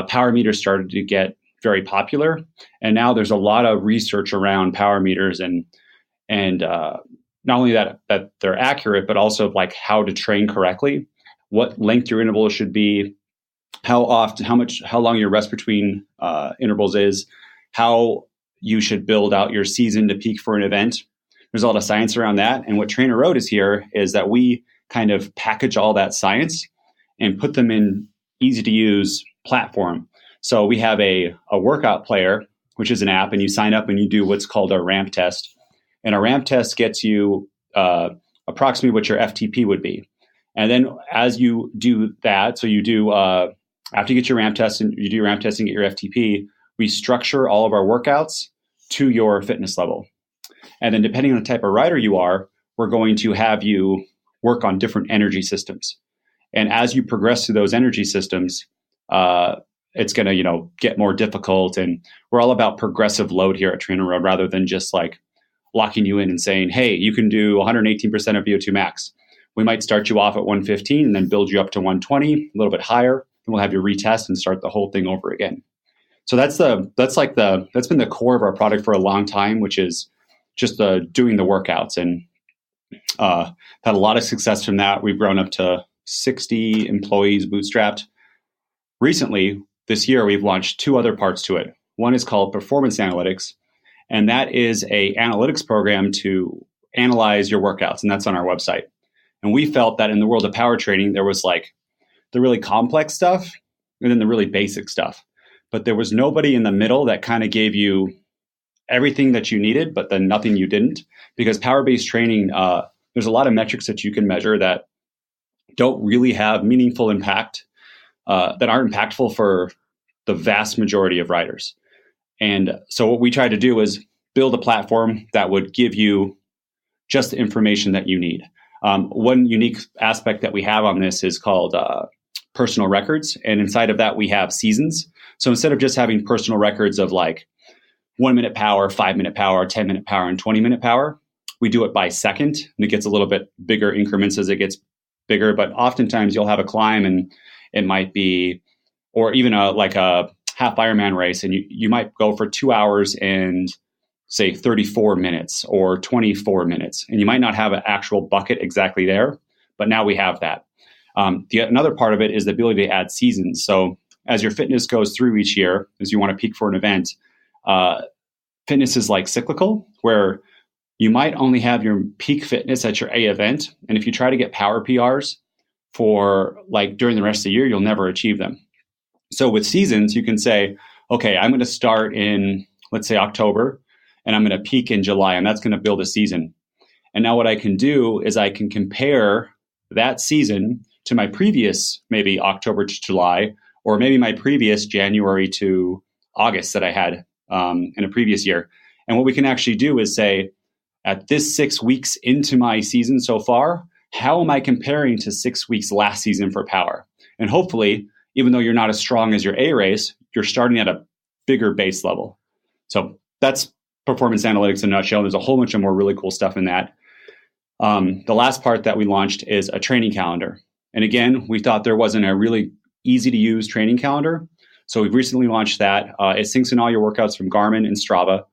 power meters started to get very popular. And now there's a lot of research around power meters and not only that they're accurate, but also like how to train correctly, what length your intervals should be, how long your rest between intervals is, how you should build out your season to peak for an event. There's a lot of science around that. And what TrainerRoad is here is that we kind of package all that science and put them in easy to use platform. So we have a workout player, which is an app, and you sign up and you do what's called a ramp test. And a ramp test gets you approximately what your FTP would be. And then as you do that, so you do, after you get your ramp test and you do your ramp test and get your FTP, we structure all of our workouts to your fitness level. And then depending on the type of rider you are, we're going to have you work on different energy systems. And as you progress through those energy systems, it's going to, get more difficult. And we're all about progressive load here at TrainerRoad rather than just like locking you in and saying, hey, you can do 118% of VO2 max. We might start you off at 115 and then build you up to 120, a little bit higher. And we'll have you retest and start the whole thing over again. So that's been the core of our product for a long time, which is just doing the workouts, and had a lot of success from that. We've grown up to 60 employees bootstrapped. Recently, this year, we've launched two other parts to it. One is called Performance Analytics, and that is a analytics program to analyze your workouts, and that's on our website. And we felt that in the world of power training, there was like the really complex stuff and then the really basic stuff. But there was nobody in the middle that kind of gave you everything that you needed, but then nothing you didn't. Because power-based training, there's a lot of metrics that you can measure that don't really have meaningful impact, that aren't impactful for the vast majority of riders. And so what we tried to do is build a platform that would give you just the information that you need. One unique aspect that we have on this is called personal records. And inside of that, we have seasons. So instead of just having personal records of like 1 minute power, 5 minute power, 10 minute power, and 20 minute power, we do it by second. And it gets a little bit bigger increments as it gets bigger. But oftentimes you'll have a climb and it might be, or even a half Ironman race, and you might go for 2 hours and say 34 minutes or 24 minutes. And you might not have an actual bucket exactly there, but now we have that. Another part of it is the ability to add seasons. So as your fitness goes through each year, as you want to peak for an event, fitness is like cyclical, where you might only have your peak fitness at your A event. And if you try to get power PRs for like during the rest of the year, you'll never achieve them. So with seasons, you can say, okay, I'm going to start in, let's say, October, and I'm going to peak in July, and that's going to build a season. And now what I can do is I can compare that season to my previous, maybe October to July, or maybe my previous January to August that I had in a previous year. And what we can actually do is say, at this 6 weeks into my season so far, how am I comparing to 6 weeks last season for power? And hopefully, even though you're not as strong as your A race, you're starting at a bigger base level. So that's performance analytics in a nutshell. There's a whole bunch of more really cool stuff in that. The last part that we launched is a training calendar. And again, we thought there wasn't a really easy to use training calendar. So we've recently launched that. It syncs in all your workouts from Garmin and Strava,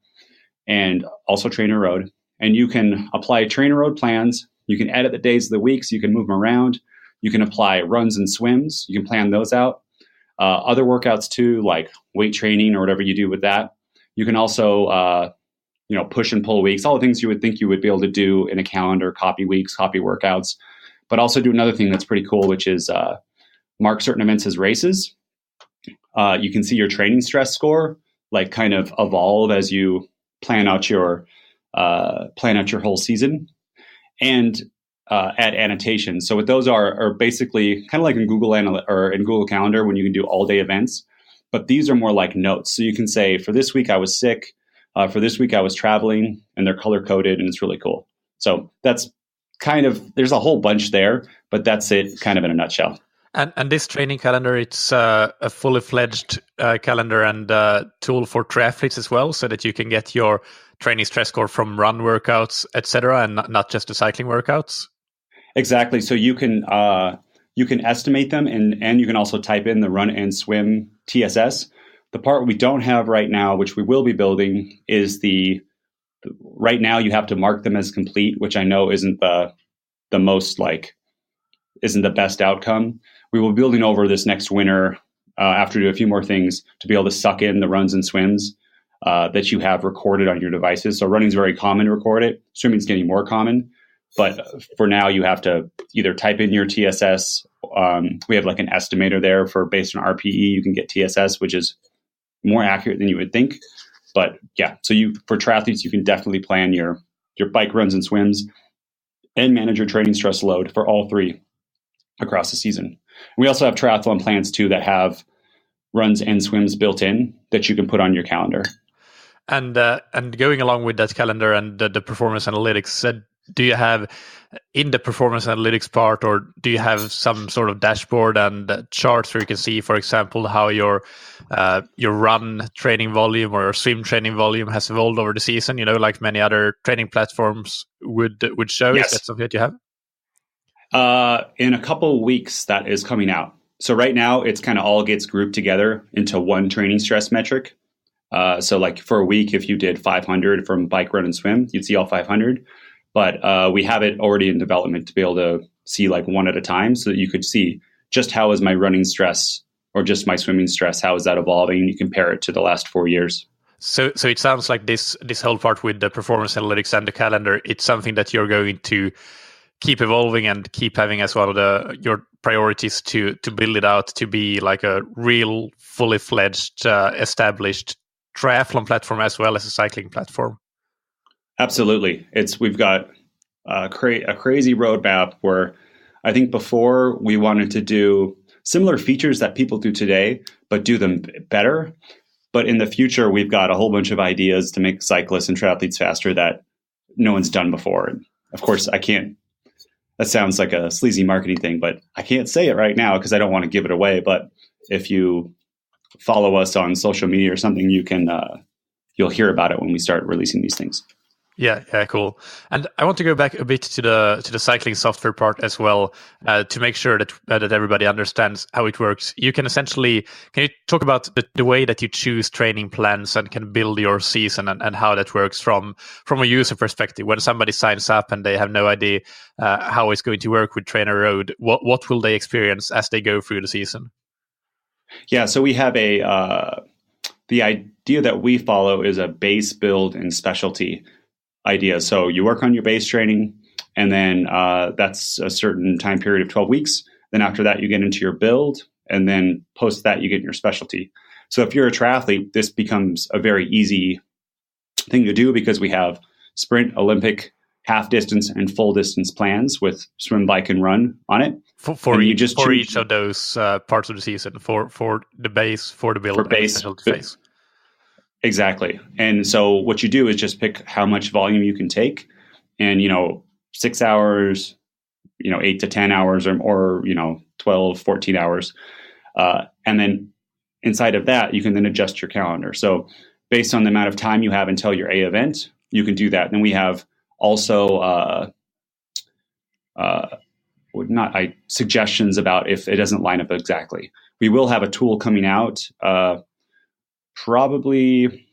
and also TrainerRoad. And you can apply TrainerRoad plans You can edit the days of the week, so you can move them around. You can apply runs and swims. You can plan those out. Other workouts too, like weight training or whatever you do with that. You can also, push and pull weeks, all the things you would think you would be able to do in a calendar, copy weeks, copy workouts, but also do another thing that's pretty cool, which is mark certain events as races. You can see your training stress score, like kind of evolve as you plan out your whole season, and add annotations. So what those are basically kind of like in Google or in Google Calendar when you can do all day events, but these are more like notes. So you can say, for this week I was sick, for this week I was traveling, and they're color coded, and it's really cool. So that's kind of, there's a whole bunch there, but that's it kind of in a nutshell. And this training calendar, it's a fully fledged calendar and tool for triathletes as well, so that you can get your training stress score from run workouts, etc., and not just the cycling workouts. Exactly. So you can estimate them, and you can also type in the run and swim TSS. The part we don't have right now, which we will be building, is right now you have to mark them as complete, which I know isn't the best outcome. We will be building over this next winter, after do a few more things, to be able to suck in the runs and swims that you have recorded on your devices. So running is very common to record it. Swimming is getting more common. But for now, you have to either type in your TSS. We have like an estimator there for based on RPE, you can get TSS, which is more accurate than you would think. But yeah, so for triathletes, you can definitely plan your bike runs and swims and manage your training stress load for all three across the season. We also have triathlon plans too that have runs and swims built in that you can put on your calendar. And going along with that calendar and the performance analytics, do you have in the performance analytics part, or do you have some sort of dashboard and charts where you can see, for example, how your run training volume or your swim training volume has evolved over the season? Like many other training platforms would show. Yes. Is that something that you have? In a couple of weeks, that is coming out. So right now, it's kind of all gets grouped together into one training stress metric. So like for a week, if you did 500 from bike, run, and swim, you'd see all 500. But we have it already in development to be able to see like one at a time, so that you could see just how is my running stress or just my swimming stress, how is that evolving? And you compare it to the last 4 years. So it sounds like this whole part with the performance analytics and the calendar, it's something that you're going to keep evolving and keep having as one of your priorities to build it out to be like a real fully fledged established triathlon platform as well as a cycling platform. Absolutely. We've got a crazy roadmap where I think before we wanted to do similar features that people do today, but do them better. But in the future, we've got a whole bunch of ideas to make cyclists and triathletes faster that no one's done before. And of course, that sounds like a sleazy marketing thing, but I can't say it right now because I don't want to give it away. But if you follow us on social media or something, you'll hear about it when we start releasing these things. Yeah, cool. And I want to go back a bit to the cycling software part as well, to make sure that everybody understands how it works. Can you talk about the way that you choose training plans and can build your season and how that works from a user perspective? When somebody signs up and they have no idea how it's going to work with TrainerRoad, what will they experience as they go through the season? Yeah, so we have the idea that we follow is a base, build, and specialty idea. So you work on your base training, and then that's a certain time period of 12 weeks. Then after that, you get into your build, and then post that, you get your specialty. So if you're a triathlete, this becomes a very easy thing to do because we have sprint, Olympic, half distance, and full distance plans with swim, bike, and run on it. For each of those parts of the season, for the base, for the build, for base, and the phase. Exactly. And so what you do is just pick how much volume you can take, and 6 hours, 8 to 10 hours, or 12, 14 hours. And then inside of that, you can then adjust your calendar. So based on the amount of time you have until your A event, you can do that. And then we have also suggestions about if it doesn't line up exactly. We will have a tool coming out probably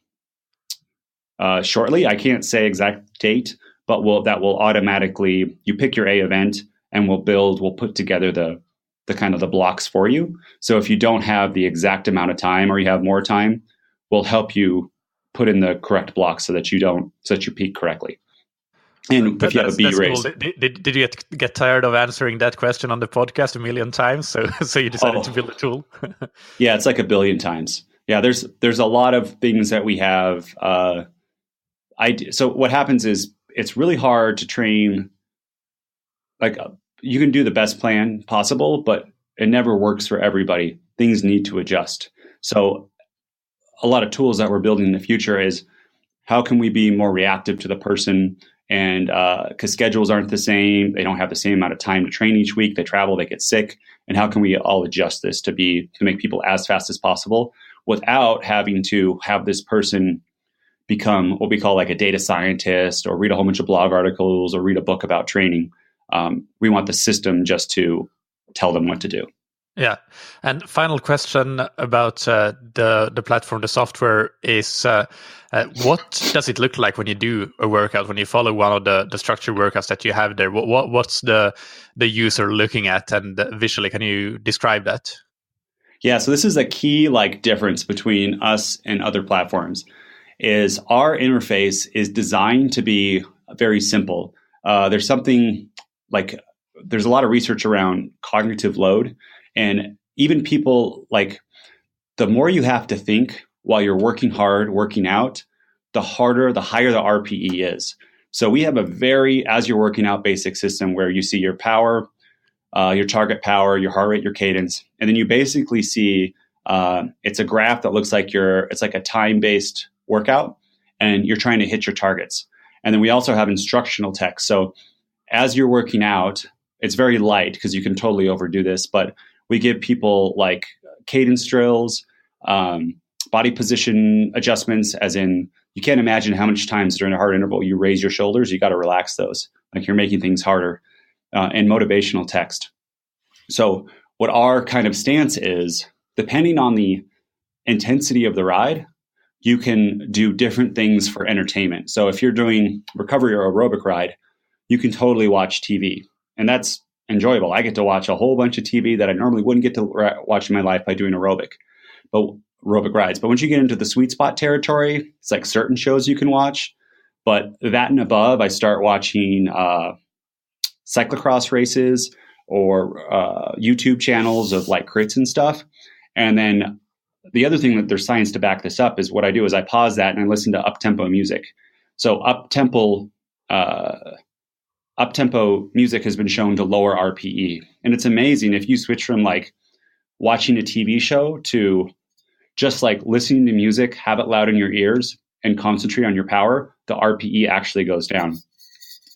shortly. I can't say exact date, but that will automatically, you pick your A event and we'll put together the kind of the blocks for you. So if you don't have the exact amount of time or you have more time, we'll help you put in the correct blocks so that you peak correctly. And if you have a B race. Cool. Did you get tired of answering that question on the podcast a million times? So you decided to build a tool? Yeah, it's like 1 billion times. Yeah, there's a lot of things that we have. So what happens is it's really hard to train. Like you can do the best plan possible, but it never works for everybody. Things need to adjust. So a lot of tools that we're building in the future is how can we be more reactive to the person? And because schedules aren't the same, they don't have the same amount of time to train each week. They travel, they get sick, and how can we all adjust this to make people as fast as possible without having to have this person become what we call like a data scientist or read a whole bunch of blog articles or read a book about training. We want the system just to tell them what to do. Yeah. And final question about the platform, the software is, what does it look like when you do a workout, when you follow one of the structured workouts that you have there? What's the user looking at, and visually, can you describe that? Yeah, so this is a key difference between us and other platforms is our interface is designed to be very simple. There's a lot of research around cognitive load. And even people the more you have to think while you're working hard, working out, the higher the RPE is. So we have a as you're working out basic system where you see your power, your target power, your heart rate, your cadence. And then you basically see, it's a graph that looks like it's like a time-based workout and you're trying to hit your targets. And then we also have instructional text. So as you're working out, it's very light because you can totally overdo this, but we give people cadence drills, body position adjustments, as in you can't imagine how much times during a hard interval you raise your shoulders. You got to relax those. You're making things harder, and motivational text. So what our kind of stance is, depending on the intensity of the ride, you can do different things for entertainment. So if you're doing recovery or aerobic ride, you can totally watch TV, and that's enjoyable. I get to watch a whole bunch of TV that I normally wouldn't get to watch in my life by doing aerobic rides. But once you get into the sweet spot territory, it's like certain shows you can watch. But that and above, I start watching cyclocross races or YouTube channels of crits and stuff. And then the other thing that there's science to back this up is what I do is I pause that and I listen to up-tempo music. So up-tempo music has been shown to lower RPE. And it's amazing if you switch from watching a TV show to just listening to music, have it loud in your ears and concentrate on your power, the RPE actually goes down.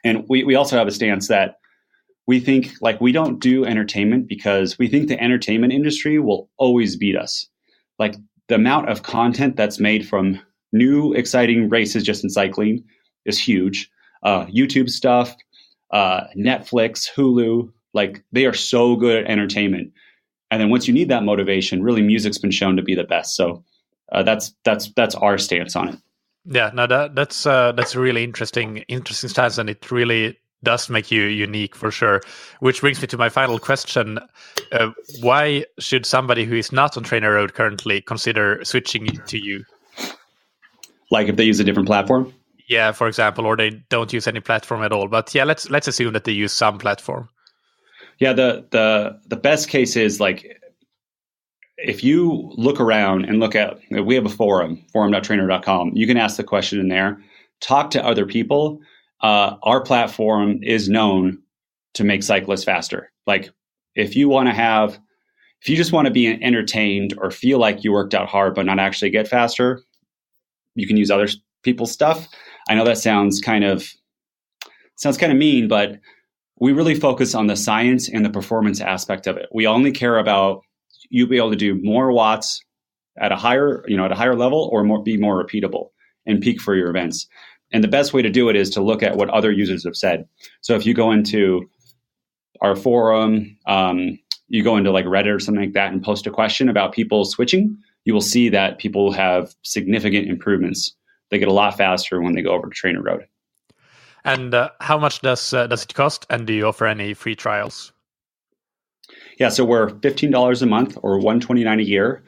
And we also have a stance that we think we don't do entertainment because we think the entertainment industry will always beat us. The amount of content that's made from new exciting races just in cycling is huge. YouTube stuff, Netflix, Hulu, they are so good at entertainment. And then once you need that motivation, really music's been shown to be the best. So that's our stance on it. Yeah, no, that's a really interesting stance, and it really does make you unique for sure. Which brings me to my final question: why should somebody who is not on TrainerRoad currently consider switching to you? If they use a different platform? Yeah, for example, or they don't use any platform at all. But yeah, let's assume that they use some platform. Yeah, the best case is if you look around and we have a forum.trainer.com. You can ask the question in there, talk to other people. Our platform is known to make cyclists faster. If you just want to be entertained or feel like you worked out hard but not actually get faster, you can use other people's stuff. I know that sounds kind of mean, but we really focus on the science and the performance aspect of it. We only care about you be able to do more watts at a higher level or be more repeatable and peak for your events. And the best way to do it is to look at what other users have said. So if you go into our forum, you go into Reddit or something like that and post a question about people switching, you will see that people have significant improvements. They get a lot faster when they go over to TrainerRoad. And how much does it cost? And do you offer any free trials? Yeah, so we're $15 a month or $129 a year.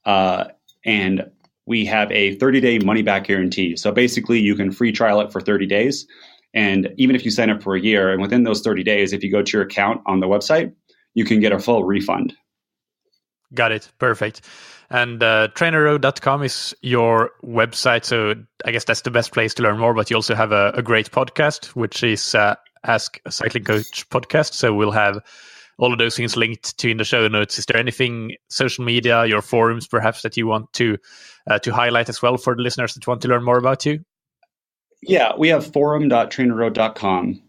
And we have a 30-day money-back guarantee. So basically, you can free trial it for 30 days. And even if you sign up for a year, and within those 30 days, if you go to your account on the website, you can get a full refund. Got it. Perfect. And TrainerRoad.com is your website. So I guess that's the best place to learn more. But you also have a great podcast, which is Ask a Cycling Coach podcast. So we'll have all of those things linked to in the show notes. Is there anything, social media, your forums perhaps, that you want to highlight as well for the listeners that want to learn more about you? Yeah, we have forum.trainerroad.com.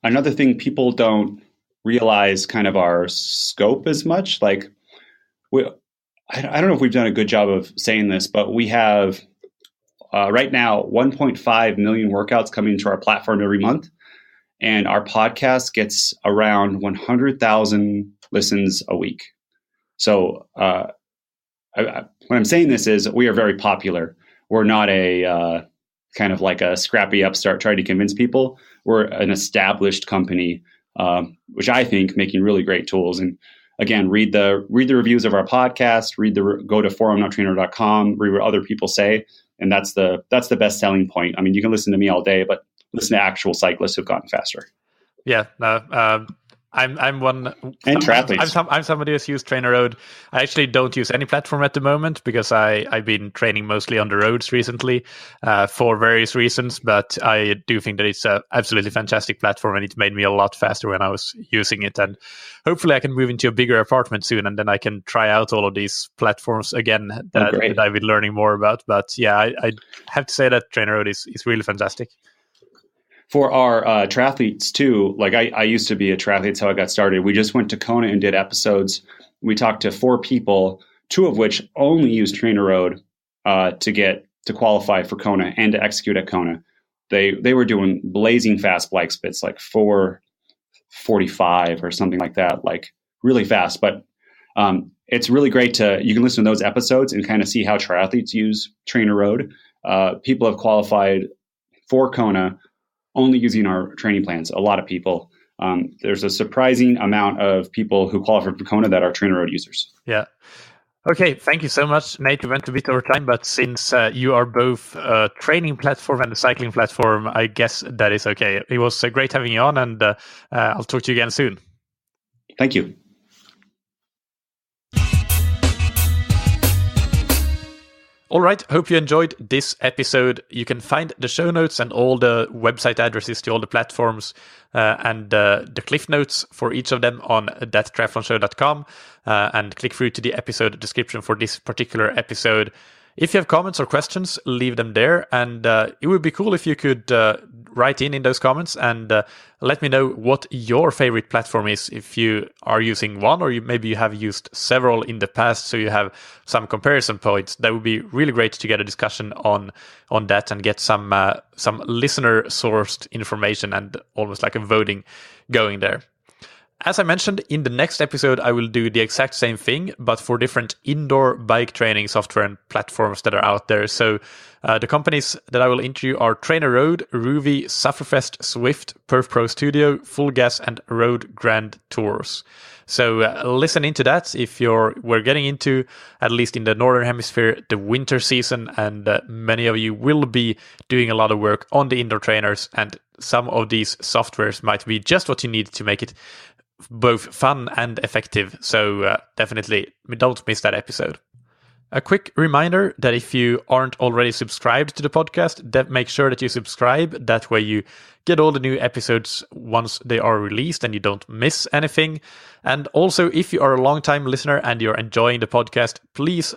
Another thing, people don't realize kind of our scope as much. Like, I don't know if we've done a good job of saying this, but we have right now 1.5 million workouts coming to our platform every month. And our podcast gets around 100,000 listens a week. So when I'm saying this is we are very popular. We're not a kind of like a scrappy upstart trying to convince people. We're an established company, which I think making really great tools. And again, read the reviews of our podcast, go to forum.trainer.com, read what other people say. And that's the best selling point. I mean, you can listen to me all day, but listen to actual cyclists who've gotten faster. Yeah, I'm one. And triathletes. I'm somebody who's used TrainerRoad. I actually don't use any platform at the moment because I've been training mostly on the roads recently for various reasons. But I do think that it's an absolutely fantastic platform, and it made me a lot faster when I was using it. And hopefully I can move into a bigger apartment soon, and then I can try out all of these platforms again that I've been learning more about. But yeah, I have to say that TrainerRoad is really fantastic. For our triathletes too, like I used to be a triathlete, that's how I got started. We just went to Kona and did episodes. We talked to 4 people, 2 of which only used TrainerRoad to qualify for Kona and to execute at Kona. They were doing blazing fast bike splits, like 4:45 or something like that, like really fast. But it's really great you can listen to those episodes and kind of see how triathletes use TrainerRoad. People have qualified for Kona only using our training plans. A lot of people. There's a surprising amount of people who qualify for Kona that are TrainerRoad users. Yeah. Okay, thank you so much, Nate. We went a bit over time, but since you are both a training platform and a cycling platform, I guess that is okay. It was great having you on, and I'll talk to you again soon. Thank you. All right, hope you enjoyed this episode. You can find the show notes and all the website addresses to all the platforms and the cliff notes for each of them on thattriathlonshow.com and click through to the episode description for this particular episode. If you have comments or questions, leave them there. And it would be cool if you could write in those comments and let me know what your favorite platform is. If you are using one, or maybe you have used several in the past, so you have some comparison points. That would be really great to get a discussion on that and get some listener-sourced information and almost like a voting going there. As I mentioned, in the next episode, I will do the exact same thing, but for different indoor bike training software and platforms that are out there. So the companies that I will interview are TrainerRoad, Ruvi, Sufferfest, Swift, Perf Pro Studio, Full Gas, and Road Grand Tours. So listen into that if we're getting into, at least in the Northern Hemisphere, the winter season, and many of you will be doing a lot of work on the indoor trainers, and some of these softwares might be just what you need to make it both fun and effective. So definitely don't miss that episode. A quick reminder that if you aren't already subscribed to the podcast, make sure that you subscribe. That way you get all the new episodes once they are released and you don't miss anything. And also, if you are a long-time listener and you're enjoying the podcast, please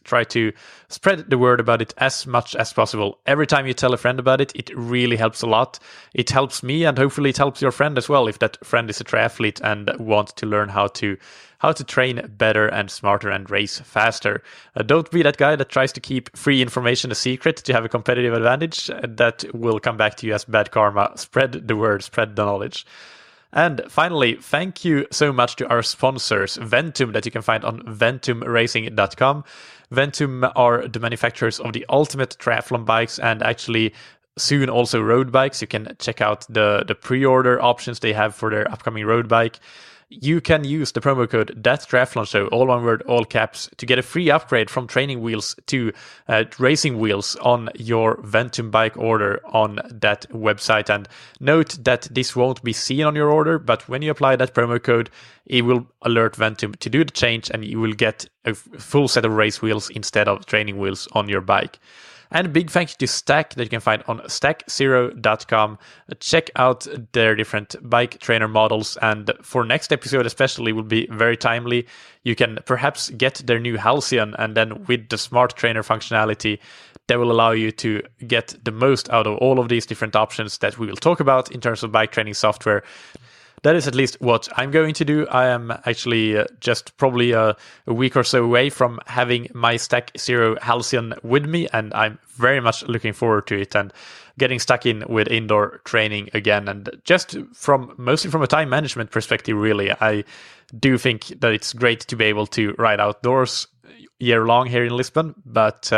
try to spread the word about it as much as possible. Every time you tell a friend about it, it really helps a lot. It helps me, and hopefully it helps your friend as well, if that friend is a triathlete and wants to learn how to train better and smarter and race faster. Don't be that guy that tries to keep free information a secret to have a competitive advantage. That will come back to you as bad karma. Spread the word, spread the knowledge. And finally, thank you so much to our sponsors, Ventum, that you can find on ventumracing.com. Ventum are the manufacturers of the ultimate triathlon bikes, and actually soon also road bikes. You can check out the pre-order options they have for their upcoming road bike. You can use the promo code THATTRIATHLONSHOW, all one word, all caps, to get a free upgrade from training wheels to racing wheels on your Ventum bike order on that website. And note that this won't be seen on your order, but when you apply that promo code, it will alert Ventum to do the change, and you will get a full set of race wheels instead of training wheels on your bike. And a big thank you to Stack that you can find on stackzero.com. Check out their different bike trainer models. And for next episode especially will be very timely. You can perhaps get their new Halcyon, and then with the smart trainer functionality, that will allow you to get the most out of all of these different options that we will talk about in terms of bike training software. That is at least what I'm going to do. I am actually just probably a week or so away from having my Stack Zero Halcyon with me, and I'm very much looking forward to it and getting stuck in with indoor training again. And just mostly from a time management perspective, really, I do think that it's great to be able to ride outdoors year long here in Lisbon, but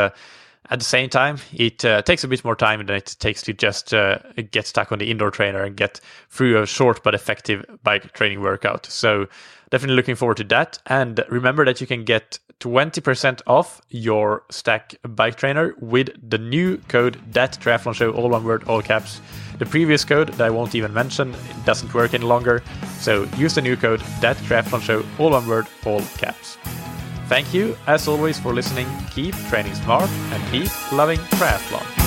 at the same time, it takes a bit more time than it takes to just get stuck on the indoor trainer and get through a short but effective bike training workout. So definitely looking forward to that. And remember that you can get 20% off your Stack bike trainer with the new code THATTRIATHLONSHOW, all one word, all caps. The previous code that I won't even mention, it doesn't work any longer. So use the new code THATTRIATHLONSHOW, all one word, all caps. Thank you, as always, for listening. Keep training smart and keep loving triathlon.